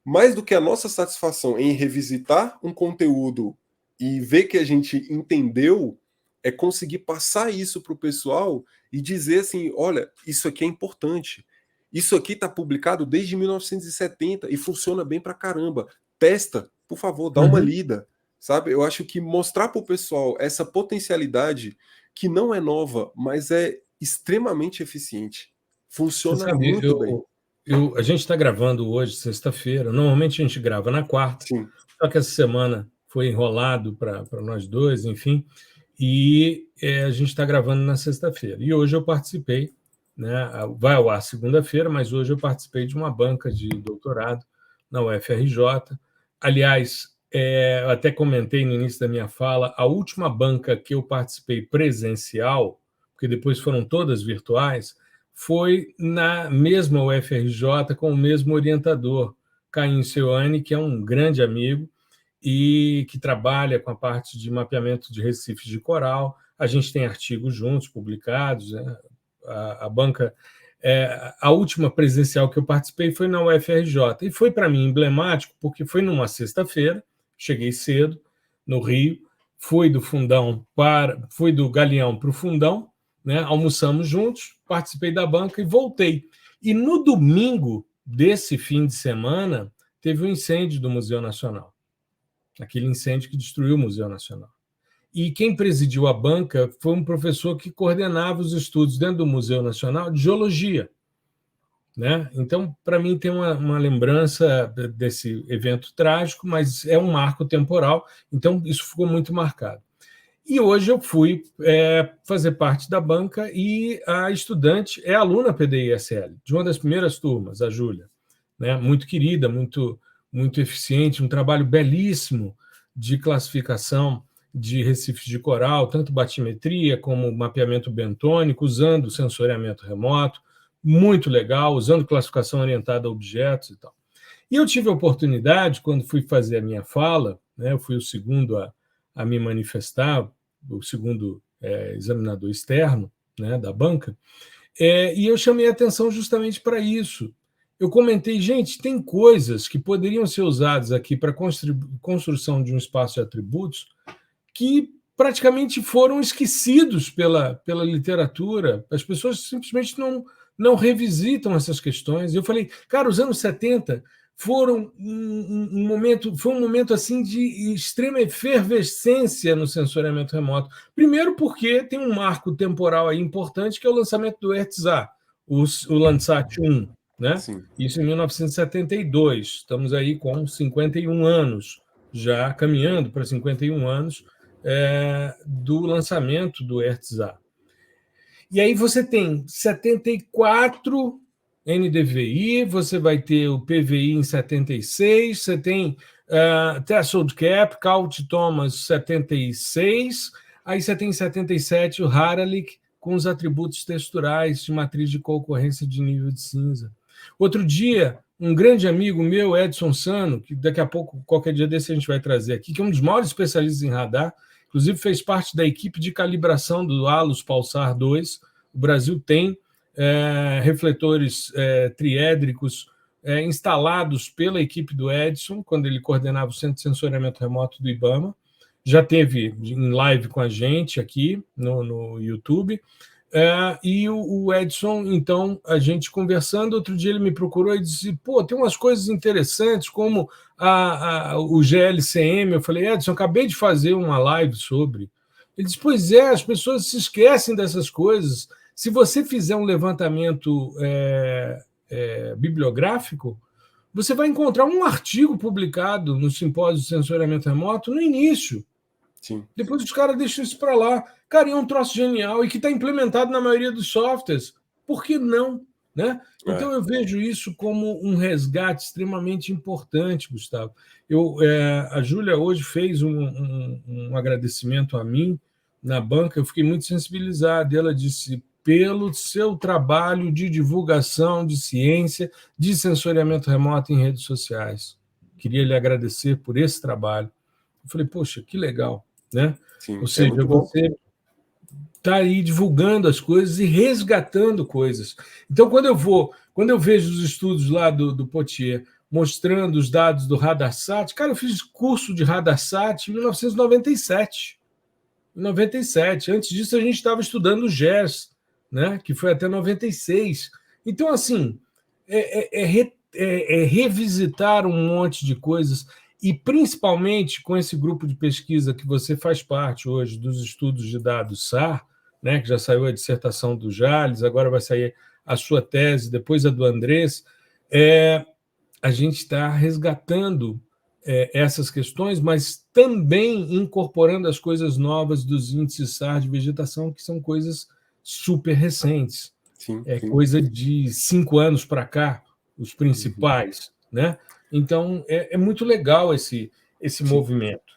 mais do que a nossa satisfação em revisitar um conteúdo e ver que a gente entendeu, é conseguir passar isso para o pessoal e dizer assim: olha, isso aqui é importante. Isso aqui está publicado desde 1970 e funciona bem para caramba. Testa, por favor, dá uma Uhum. lida. Sabe? Eu acho que mostrar para o pessoal essa potencialidade que não é nova, mas é extremamente eficiente. Você Funciona sabe, muito bem. a gente está gravando hoje, sexta-feira. Normalmente a gente grava na quarta, Sim, só que essa semana foi enrolado para nós dois, enfim, e a gente está gravando na sexta-feira. E hoje eu participei, né? Vai ao ar segunda-feira, mas hoje eu participei de uma banca de doutorado na UFRJ. Aliás, eu até comentei no início da minha fala, a última banca que eu participei presencial, porque depois foram todas virtuais, foi na mesma UFRJ com o mesmo orientador, Caim Seuane, que é um grande amigo e que trabalha com a parte de mapeamento de recifes de coral. A gente tem artigos juntos publicados, né? A banca, a última presencial que eu participei foi na UFRJ e foi para mim emblemático porque foi numa sexta-feira, cheguei cedo no Rio, fui do Galeão para o Fundão, né? Almoçamos juntos, participei da banca e voltei. E no domingo desse fim de semana teve um incêndio do Museu Nacional, aquele incêndio que destruiu o Museu Nacional. E quem presidiu a banca foi um professor que coordenava os estudos dentro do Museu Nacional de geologia. Né? Então, para mim, tem uma lembrança desse evento trágico, mas é um marco temporal, então isso ficou muito marcado. E hoje eu fui fazer parte da banca e a estudante é aluna PDI-SL, de uma das primeiras turmas, a Júlia, né? Muito querida, muito, muito eficiente, um trabalho belíssimo de classificação de recifes de coral, tanto batimetria como mapeamento bentônico, usando sensoriamento remoto, muito legal, usando classificação orientada a objetos e tal. E eu tive a oportunidade, quando fui fazer a minha fala, né, eu fui o segundo a me manifestar, o segundo examinador externo, né, da banca, e eu chamei a atenção justamente para isso. Eu comentei, gente, tem coisas que poderiam ser usadas aqui para construção de um espaço de atributos que praticamente foram esquecidos pela literatura. As pessoas simplesmente não revisitam essas questões. Eu falei, cara, os anos 70 foram foi um momento assim de extrema efervescência no sensoriamento remoto. Primeiro porque tem um marco temporal aí importante, que é o lançamento do Hertz-A, o Landsat 1, né? sim. Isso em 1972. Estamos aí com 51 anos, já caminhando para 51 anos do lançamento do Hertz-A. E aí você tem 74 NDVI, você vai ter o PVI em 76, você tem Threshold Cap, Couch Thomas 76, aí você tem em 77 o Haralick com os atributos texturais de matriz de concorrência de nível de cinza. Outro dia, um grande amigo meu, Edson Sano, que daqui a pouco, qualquer dia desse, a gente vai trazer aqui, que é um dos maiores especialistas em radar, inclusive fez parte da equipe de calibração do Alus Pulsar 2. O Brasil tem refletores triédricos instalados pela equipe do Edson, quando ele coordenava o Centro de Sensoriamento Remoto do IBAMA. Já teve em live com a gente aqui no YouTube. E o Edson, então, a gente conversando, outro dia ele me procurou e disse, pô, tem umas coisas interessantes, como o GLCM. Eu falei, Edson, acabei de fazer uma live sobre. Ele disse, pois é, as pessoas se esquecem dessas coisas. Se você fizer um levantamento bibliográfico, você vai encontrar um artigo publicado no Simpósio de Sensoriamento Remoto no início. Sim. Depois os caras deixam isso para lá. Cara, é um troço genial e que está implementado na maioria dos softwares. Por que não? Né? Então, eu vejo isso como um resgate extremamente importante, Gustavo. A Júlia hoje fez um agradecimento a mim na banca, eu fiquei muito sensibilizado. Ela disse, pelo seu trabalho de divulgação de ciência, de sensoriamento remoto em redes sociais. Queria lhe agradecer por esse trabalho. Eu falei, poxa, que legal. Né? Sim, ou seja, você está aí divulgando as coisas e resgatando coisas. Então, quando eu vejo os estudos lá do Potier mostrando os dados do RadarSat, cara, eu fiz curso de RadarSat em 1997. Em 97. Antes disso, a gente estava estudando o GERS, né? Que foi até 96. Então, assim, revisitar um monte de coisas. E, principalmente, com esse grupo de pesquisa que você faz parte hoje, dos estudos de dados SAR, né, que já saiu a dissertação do Jales, agora vai sair a sua tese, depois a do Andrés, a gente está resgatando essas questões, mas também incorporando as coisas novas dos índices SAR de vegetação, que são coisas super recentes. Sim. Coisa de 5 anos para cá, os principais, né? Então, é muito legal esse movimento.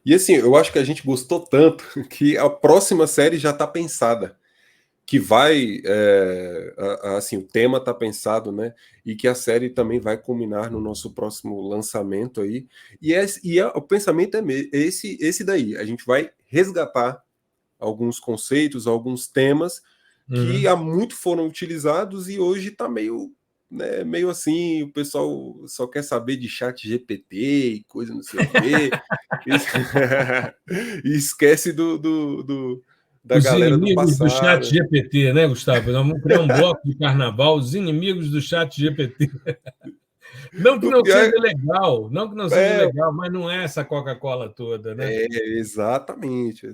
E assim, eu acho que a gente gostou tanto que a próxima série já está pensada. Que vai, assim, o tema está pensado, né? E que a série também vai culminar no nosso próximo lançamento aí. O pensamento é esse daí. A gente vai resgatar alguns conceitos, alguns temas que há muito foram utilizados e hoje está meio... Né, meio assim, o pessoal só quer saber de chat GPT e coisa não sei o quê. E esquece da Os galera do inimigos do chat passado. GPT, né, Gustavo? Nós vamos criar um bloco de carnaval, os inimigos do chat GPT. Não que não seja legal, mas não é essa Coca-Cola toda, né? Exatamente.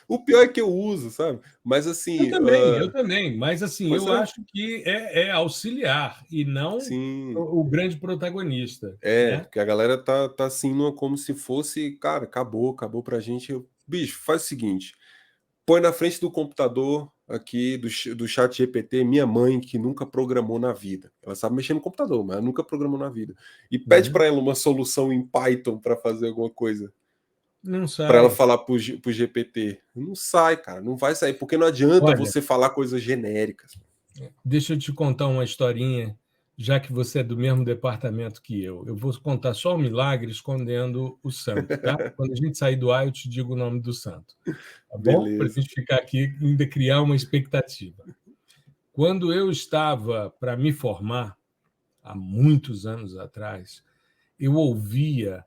O pior é que eu uso, sabe? Mas assim... Eu também. Mas assim, eu acho que é auxiliar e não sim. o grande protagonista. Porque a galera tá assim, como se fosse, cara, acabou pra gente. Bicho, faz o seguinte, põe na frente do computador aqui, do chat GPT, minha mãe, que nunca programou na vida. Ela sabe mexer no computador, mas ela nunca programou na vida. E pede para ela uma solução em Python para fazer alguma coisa. Não sai. Para ela falar pro GPT. Não sai, cara. Não vai sair, porque não adianta você falar coisas genéricas. Deixa eu te contar uma historinha, já que você é do mesmo departamento que eu. Eu vou contar só o milagre escondendo o santo, tá? Quando a gente sair do ar, eu te digo o nome do santo. Tá bom? Para a gente ficar aqui e ainda criar uma expectativa. Quando eu estava para me formar, há muitos anos atrás, eu ouvia,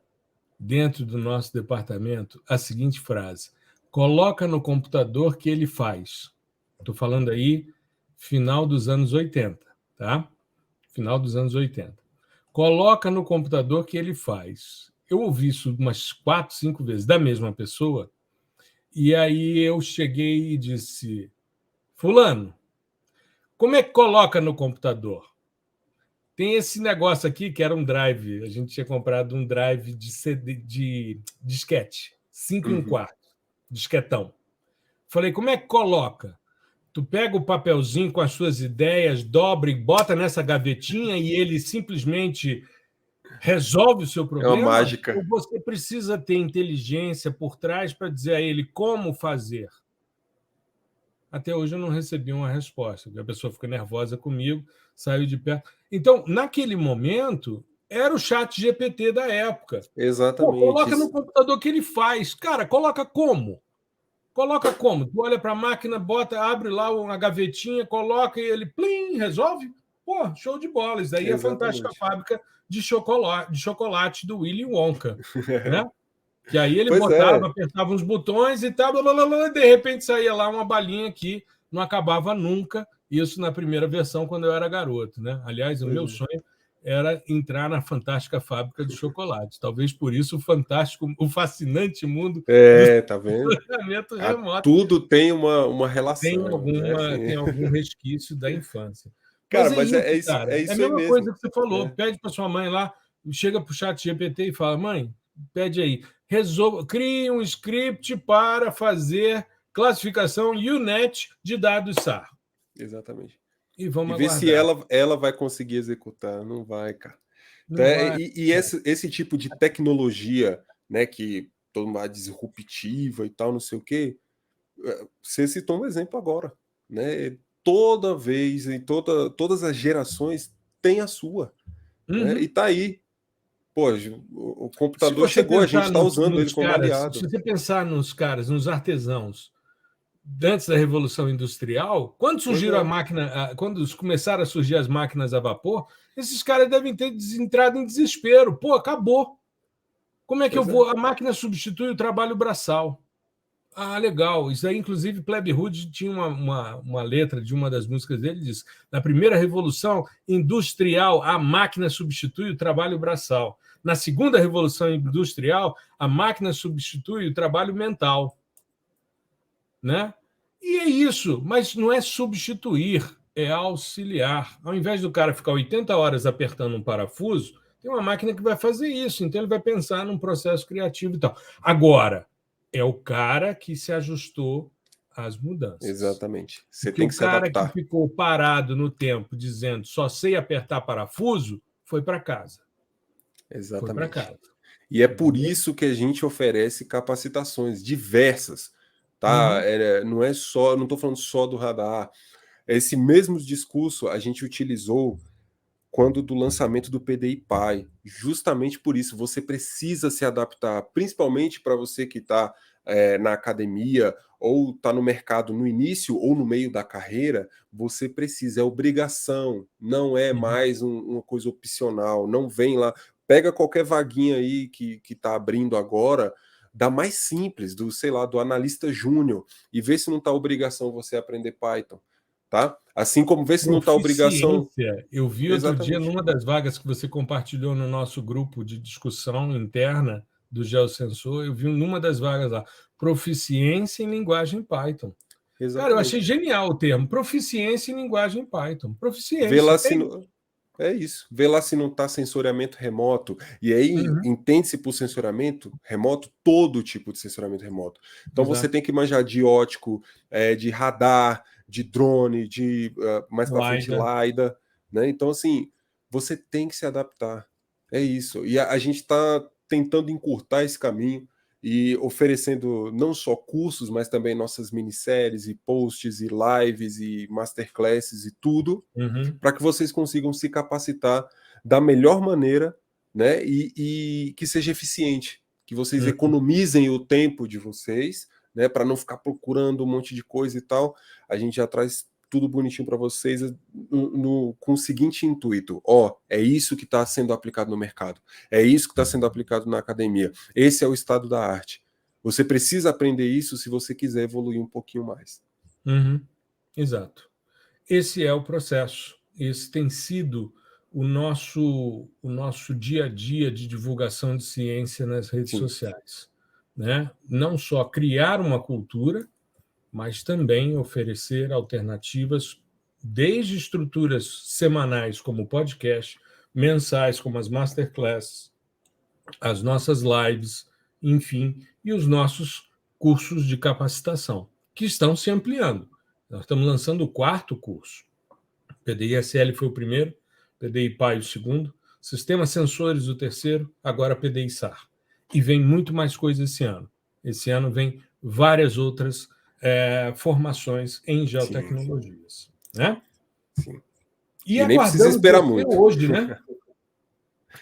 dentro do nosso departamento, a seguinte frase: coloca no computador que ele faz. Estou falando aí final dos anos 80, tá? Final dos anos 80. Coloca no computador que ele faz. Eu ouvi isso umas 4, 5 vezes da mesma pessoa, e aí eu cheguei e disse: fulano, como é que coloca no computador? Tem esse negócio aqui que era um drive. A gente tinha comprado um drive de CD, de disquete, 5 1/4, disquetão. Falei, como é que coloca? Tu pega o papelzinho com as suas ideias, dobra e bota nessa gavetinha e ele simplesmente resolve o seu problema? É uma mágica. Ou você precisa ter inteligência por trás para dizer a ele como fazer? Até hoje eu não recebi uma resposta. A pessoa ficou nervosa comigo, saiu de perto. Então, naquele momento, era o chat GPT da época. Exatamente. Coloca no computador que ele faz. Cara, coloca como? Coloca como? Tu olha para a máquina, bota, abre lá uma gavetinha, coloca e ele, plim, resolve. Pô, show de bola. Isso daí é a fantástica fábrica de chocolate do Willy Wonka, né? Que aí ele botava, apertava uns botões e tal, e de repente saía lá uma balinha que não acabava nunca. Isso na primeira versão, quando eu era garoto, né? Aliás, o meu sonho era entrar na fantástica fábrica de chocolate. Talvez por isso o fascinante mundo tá vendo? remoto. Tudo tem uma relação. Tem algum resquício da infância. Cara, mas é isso, cara. É isso a mesma aí coisa que você falou. Pede para sua mãe lá, chega para o chat GPT e fala, mãe, pede aí, crie um script para fazer classificação UNET de dados SAR. Exatamente. E vamos ver aguardar. se ela vai conseguir executar. Não vai, cara. Não vai. Esse tipo de tecnologia, né, que todo mundo é disruptiva e tal, não sei o quê, você citou um exemplo agora, né? Toda vez, em todas as gerações, tem a sua. Né? E tá aí. Pô, o computador chegou, a gente está usando ele como aliado. Se você pensar nos caras, nos artesãos, antes da Revolução Industrial, quando surgiram quando começaram a surgir as máquinas a vapor, esses caras devem ter entrado em desespero. Pô, acabou. Como é que eu vou? A máquina substitui o trabalho braçal. Ah, legal. Isso aí, inclusive, Plebe Hood tinha uma letra de uma das músicas dele, diz: na primeira revolução industrial, a máquina substitui o trabalho braçal. Na segunda revolução industrial, a máquina substitui o trabalho mental. Né? E é isso, mas não é substituir, é auxiliar. Ao invés do cara ficar 80 horas apertando um parafuso, tem uma máquina que vai fazer isso, então ele vai pensar num processo criativo e tal. Agora, é o cara que se ajustou às mudanças. Exatamente. Você porque tem que se adaptar. O cara que ficou parado no tempo dizendo só sei apertar parafuso, foi para casa. Exatamente. Foi para casa. E é por isso que a gente oferece capacitações diversas, tá? Não é só, não estou falando só do radar. Esse mesmo discurso a gente utilizou quando do lançamento do PDI Pai. Justamente por isso, você precisa se adaptar, principalmente para você que está na academia ou está no mercado no início ou no meio da carreira, você precisa, é obrigação, não é mais uma coisa opcional, não vem lá, pega qualquer vaguinha aí que está abrindo agora, da mais simples, do analista júnior, e vê se não está obrigação você aprender Python. Tá? Assim como vê se não está obrigação. Eu vi outro dia, numa das vagas que você compartilhou no nosso grupo de discussão interna do Geosensor, eu vi numa das vagas lá, proficiência em linguagem Python. Exatamente. Cara, eu achei genial o termo, proficiência em linguagem Python. Proficiência. Vê lá se é isso. Vê lá se não está sensoriamento remoto. E aí, entende-se por sensoriamento remoto todo tipo de sensoriamento remoto. Então, você tem que manjar de óptico, de radar, de drone, de mais para frente LiDAR, né? Então, assim, você tem que se adaptar. É isso. E a gente está tentando encurtar esse caminho e oferecendo não só cursos, mas também nossas minisséries e posts e lives e masterclasses e tudo, para que vocês consigam se capacitar da melhor maneira, né? E que seja eficiente, que vocês economizem o tempo de vocês, né? Para não ficar procurando um monte de coisa e tal. A gente já traz tudo bonitinho para vocês com o seguinte intuito: é isso que está sendo aplicado no mercado, é isso que está sendo aplicado na academia, esse é o estado da arte. Você precisa aprender isso se você quiser evoluir um pouquinho mais. Exato. Esse é o processo. Esse tem sido o nosso dia a dia de divulgação de ciência nas redes sociais. Né? Não só criar uma cultura, mas também oferecer alternativas, desde estruturas semanais, como o podcast, mensais, como as masterclasses, as nossas lives, enfim, e os nossos cursos de capacitação, que estão se ampliando. Nós estamos lançando o 4º curso. PDI-SL foi o primeiro, PDI Pai o segundo, Sistemas Sensores o terceiro, agora PDI SAR. E vem muito mais coisa esse ano. Esse ano vem várias outras formações em geotecnologias. Né? Sim. E nem precisa aguardamos esperar você muito. hoje, né?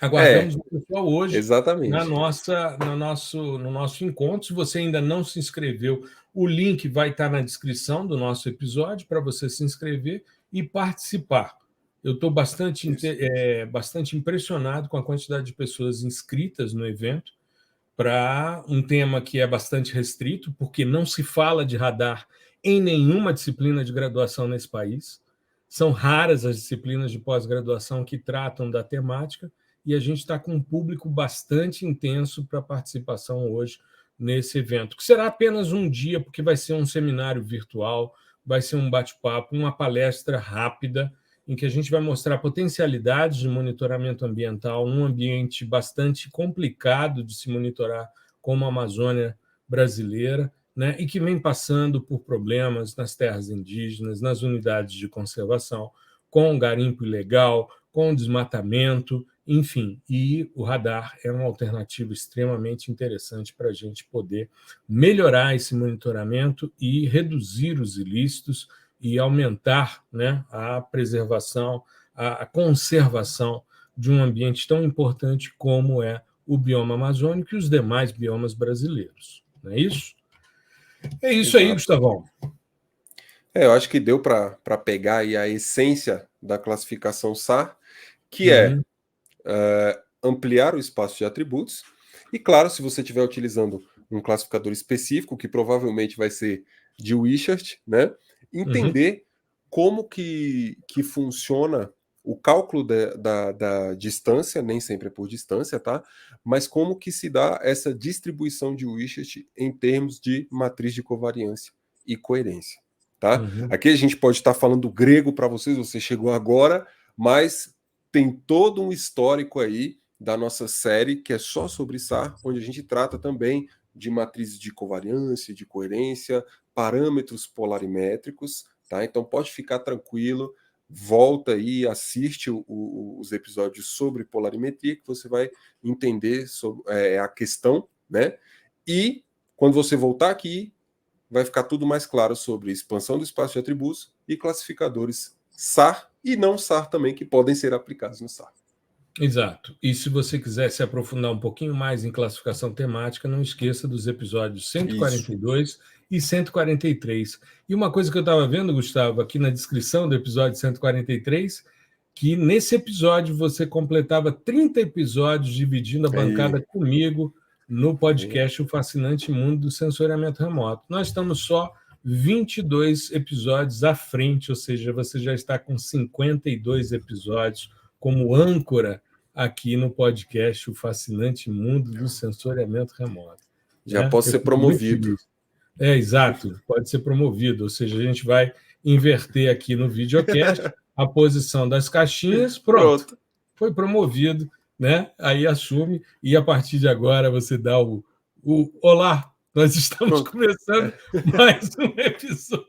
Aguardamos o pessoal hoje exatamente. no nosso encontro. Se você ainda não se inscreveu, o link vai estar na descrição do nosso episódio para você se inscrever e participar. Eu estou bastante impressionado com a quantidade de pessoas inscritas no evento para um tema que é bastante restrito, porque não se fala de radar em nenhuma disciplina de graduação nesse país. São raras as disciplinas de pós-graduação que tratam da temática, e a gente está com um público bastante intenso para participação hoje nesse evento, que será apenas um dia, porque vai ser um seminário virtual, vai ser um bate-papo, uma palestra rápida, em que a gente vai mostrar potencialidades de monitoramento ambiental num ambiente bastante complicado de se monitorar, como a Amazônia brasileira, né, e que vem passando por problemas nas terras indígenas, nas unidades de conservação, com garimpo ilegal, com desmatamento, enfim. E o radar é uma alternativa extremamente interessante para a gente poder melhorar esse monitoramento e reduzir os ilícitos e aumentar, né, a preservação, a conservação de um ambiente tão importante como é o bioma amazônico e os demais biomas brasileiros. Não é isso? É isso aí, Gustavão. Eu acho que deu para pegar aí a essência da classificação SAR, que é ampliar o espaço de atributos. E, claro, se você estiver utilizando um classificador específico, que provavelmente vai ser de Wishart, né? Entender como que funciona o cálculo da distância, nem sempre é por distância, tá? Mas como que se dá essa distribuição de Wishart em termos de matriz de covariância e coerência, tá? Aqui a gente pode estar falando grego para vocês, você chegou agora, mas tem todo um histórico aí da nossa série que é só sobre SAR, onde a gente trata também de matrizes de covariância, de coerência, parâmetros polarimétricos, tá? Então pode ficar tranquilo, volta aí, assiste os episódios sobre polarimetria, que você vai entender sobre, a questão, né? E quando você voltar aqui, vai ficar tudo mais claro sobre expansão do espaço de atributos e classificadores SAR e não SAR também, que podem ser aplicados no SAR. Exato. E se você quiser se aprofundar um pouquinho mais em classificação temática, não esqueça dos episódios 142 Isso. e 143. E uma coisa que eu estava vendo, Gustavo, aqui na descrição do episódio 143, que nesse episódio você completava 30 episódios dividindo a bancada comigo no podcast O Fascinante Mundo do Sensoriamento Remoto. Nós estamos só 22 episódios à frente, ou seja, você já está com 52 episódios como âncora aqui no podcast O Fascinante Mundo do Sensoriamento Remoto. Já posso ser promovido. Exato, pode ser promovido, ou seja, a gente vai inverter aqui no videocast a posição das caixinhas, pronto. Foi promovido, né? Aí assume, e a partir de agora você dá o olá, nós estamos começando mais um episódio.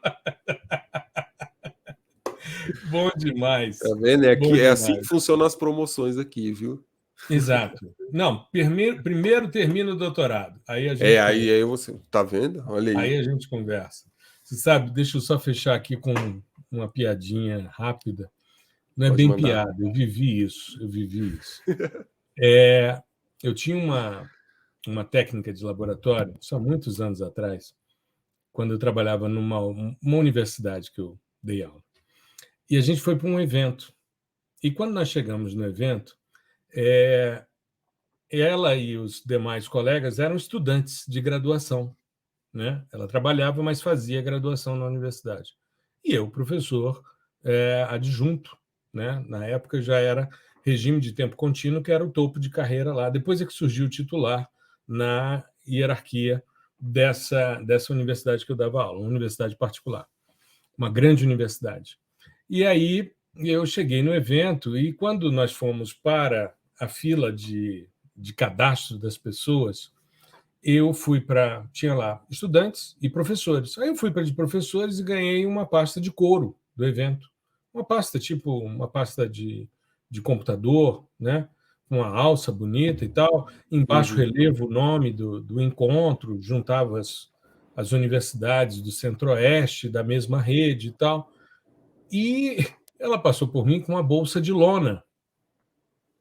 Bom demais. Tá vendo? É assim que funcionam as promoções aqui, viu? Exato. Não, primeiro termina o doutorado. Aí a gente aí você tá vendo? Olha aí. Aí a gente conversa. Você sabe, deixa eu só fechar aqui com uma piadinha rápida. Não é Pode bem mandar. Piada, eu vivi isso. Eu tinha uma técnica de laboratório, só muitos anos atrás, quando eu trabalhava numa universidade que eu dei aula. E a gente foi para um evento. E quando nós chegamos no evento, ela e os demais colegas eram estudantes de graduação, né? Ela trabalhava, mas fazia graduação na universidade. E eu, professor adjunto, né? Na época já era regime de tempo contínuo, que era o topo de carreira lá. Depois é que surgiu o titular na hierarquia dessa universidade que eu dava aula, uma universidade particular, uma grande universidade. E aí eu cheguei no evento e quando nós fomos para a fila de cadastro das pessoas, eu fui para... Tinha lá estudantes e professores. Aí eu fui para de professores e ganhei uma pasta de couro do evento. Uma pasta, tipo uma pasta de computador, né? Uma alça bonita e tal. Embaixo relevo o nome do encontro, juntava as universidades do Centro-Oeste, da mesma rede e tal. E Ela passou por mim com uma bolsa de lona,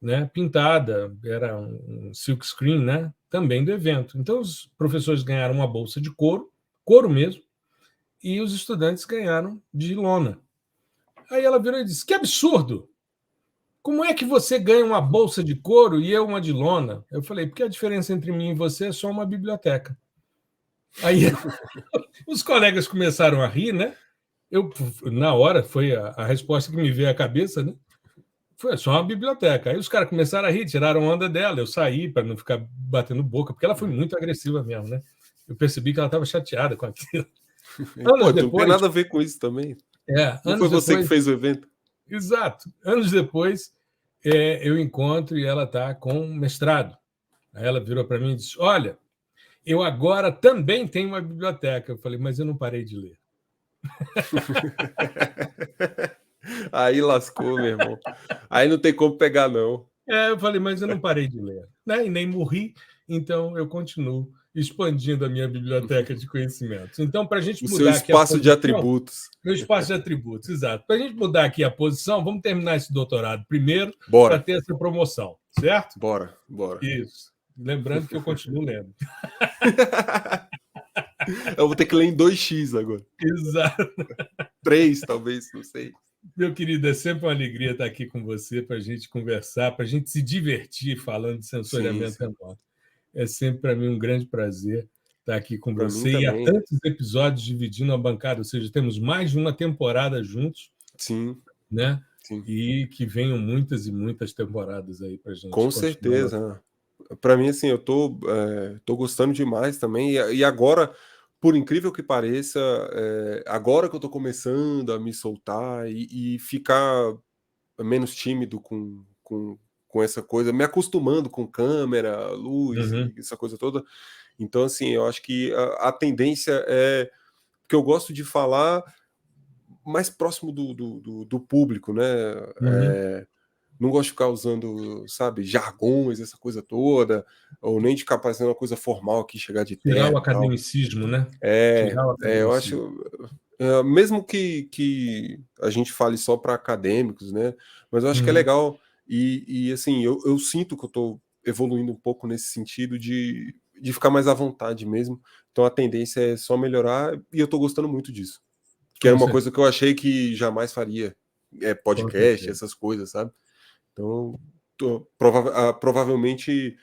né, pintada, era um silk screen, né, também do evento. Então, os professores ganharam uma bolsa de couro mesmo, e os estudantes ganharam de lona. Aí ela virou e disse: que absurdo! Como é que você ganha uma bolsa de couro e eu uma de lona? Eu falei: porque a diferença entre mim e você é só uma biblioteca. Aí os colegas começaram a rir, né? Eu, na hora, foi a resposta que me veio à cabeça, né? Foi só uma biblioteca. Aí os caras começaram a rir, tiraram onda dela. Eu saí para não ficar batendo boca, porque ela foi muito agressiva mesmo, né? Eu percebi que ela estava chateada com aquilo. Pô, não tem nada a ver com isso também. Não foi você que fez o evento? Exato. Anos depois, eu encontro e ela está com mestrado. Aí ela virou para mim e disse: olha, eu agora também tenho uma biblioteca. Eu falei: mas eu não parei de ler. Aí lascou, meu irmão. Aí não tem como pegar, não. Eu falei: mas eu não parei de ler, né? E nem morri, então eu continuo expandindo a minha biblioteca de conhecimentos. Então, para a gente mudar seu aqui a espaço de posição, atributos. meu espaço de atributos, exato. Para a gente mudar aqui a posição, vamos terminar esse doutorado primeiro para ter essa promoção, certo? Bora. Isso. Lembrando que eu continuo lendo. Eu vou ter que ler em 2x agora. Exato. 3, talvez, não sei. Meu querido, é sempre uma alegria estar aqui com você para a gente conversar, para a gente se divertir falando de sensoriamento remoto. É sempre para mim um grande prazer estar aqui com pra você. E há tantos episódios dividindo a bancada, ou seja, temos mais de uma temporada juntos. Sim. Né? Sim. E que venham muitas e muitas temporadas aí para a gente. Com certeza. Para mim, assim, eu tô gostando demais também. E agora, por incrível que pareça, agora que eu tô começando a me soltar e ficar menos tímido com essa coisa, me acostumando com câmera, luz, essa coisa toda. Então, assim, eu acho que a tendência é que eu gosto de falar mais próximo do público, né? Não gosto de ficar usando, sabe, jargões, essa coisa toda, ou nem de ficar fazendo uma coisa formal aqui, chegar de terno. Tirar o academicismo, né? Eu acho, mesmo que a gente fale só para acadêmicos, né? Mas eu acho que é legal. E assim, eu sinto que eu estou evoluindo um pouco nesse sentido de ficar mais à vontade mesmo. Então a tendência é só melhorar e eu estou gostando muito disso. Que era uma coisa que eu achei que jamais faria. Podcast, essas coisas, sabe? Então, provavelmente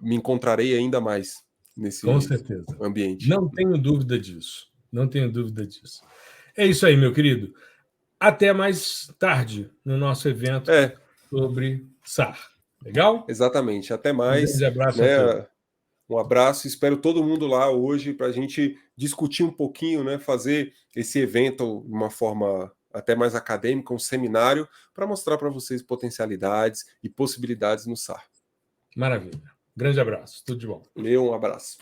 me encontrarei ainda mais nesse Com certeza. ambiente. Não tenho dúvida disso. Não tenho dúvida disso. É isso aí, meu querido. Até mais tarde no nosso evento sobre SAR. Legal? Exatamente. Até mais. Um grande abraço a todos. Um abraço. Espero todo mundo lá hoje para a gente discutir um pouquinho, né? Fazer esse evento de uma forma até mais acadêmica, um seminário, para mostrar para vocês potencialidades e possibilidades no SAR. Maravilha. Grande abraço. Tudo de bom. Um abraço.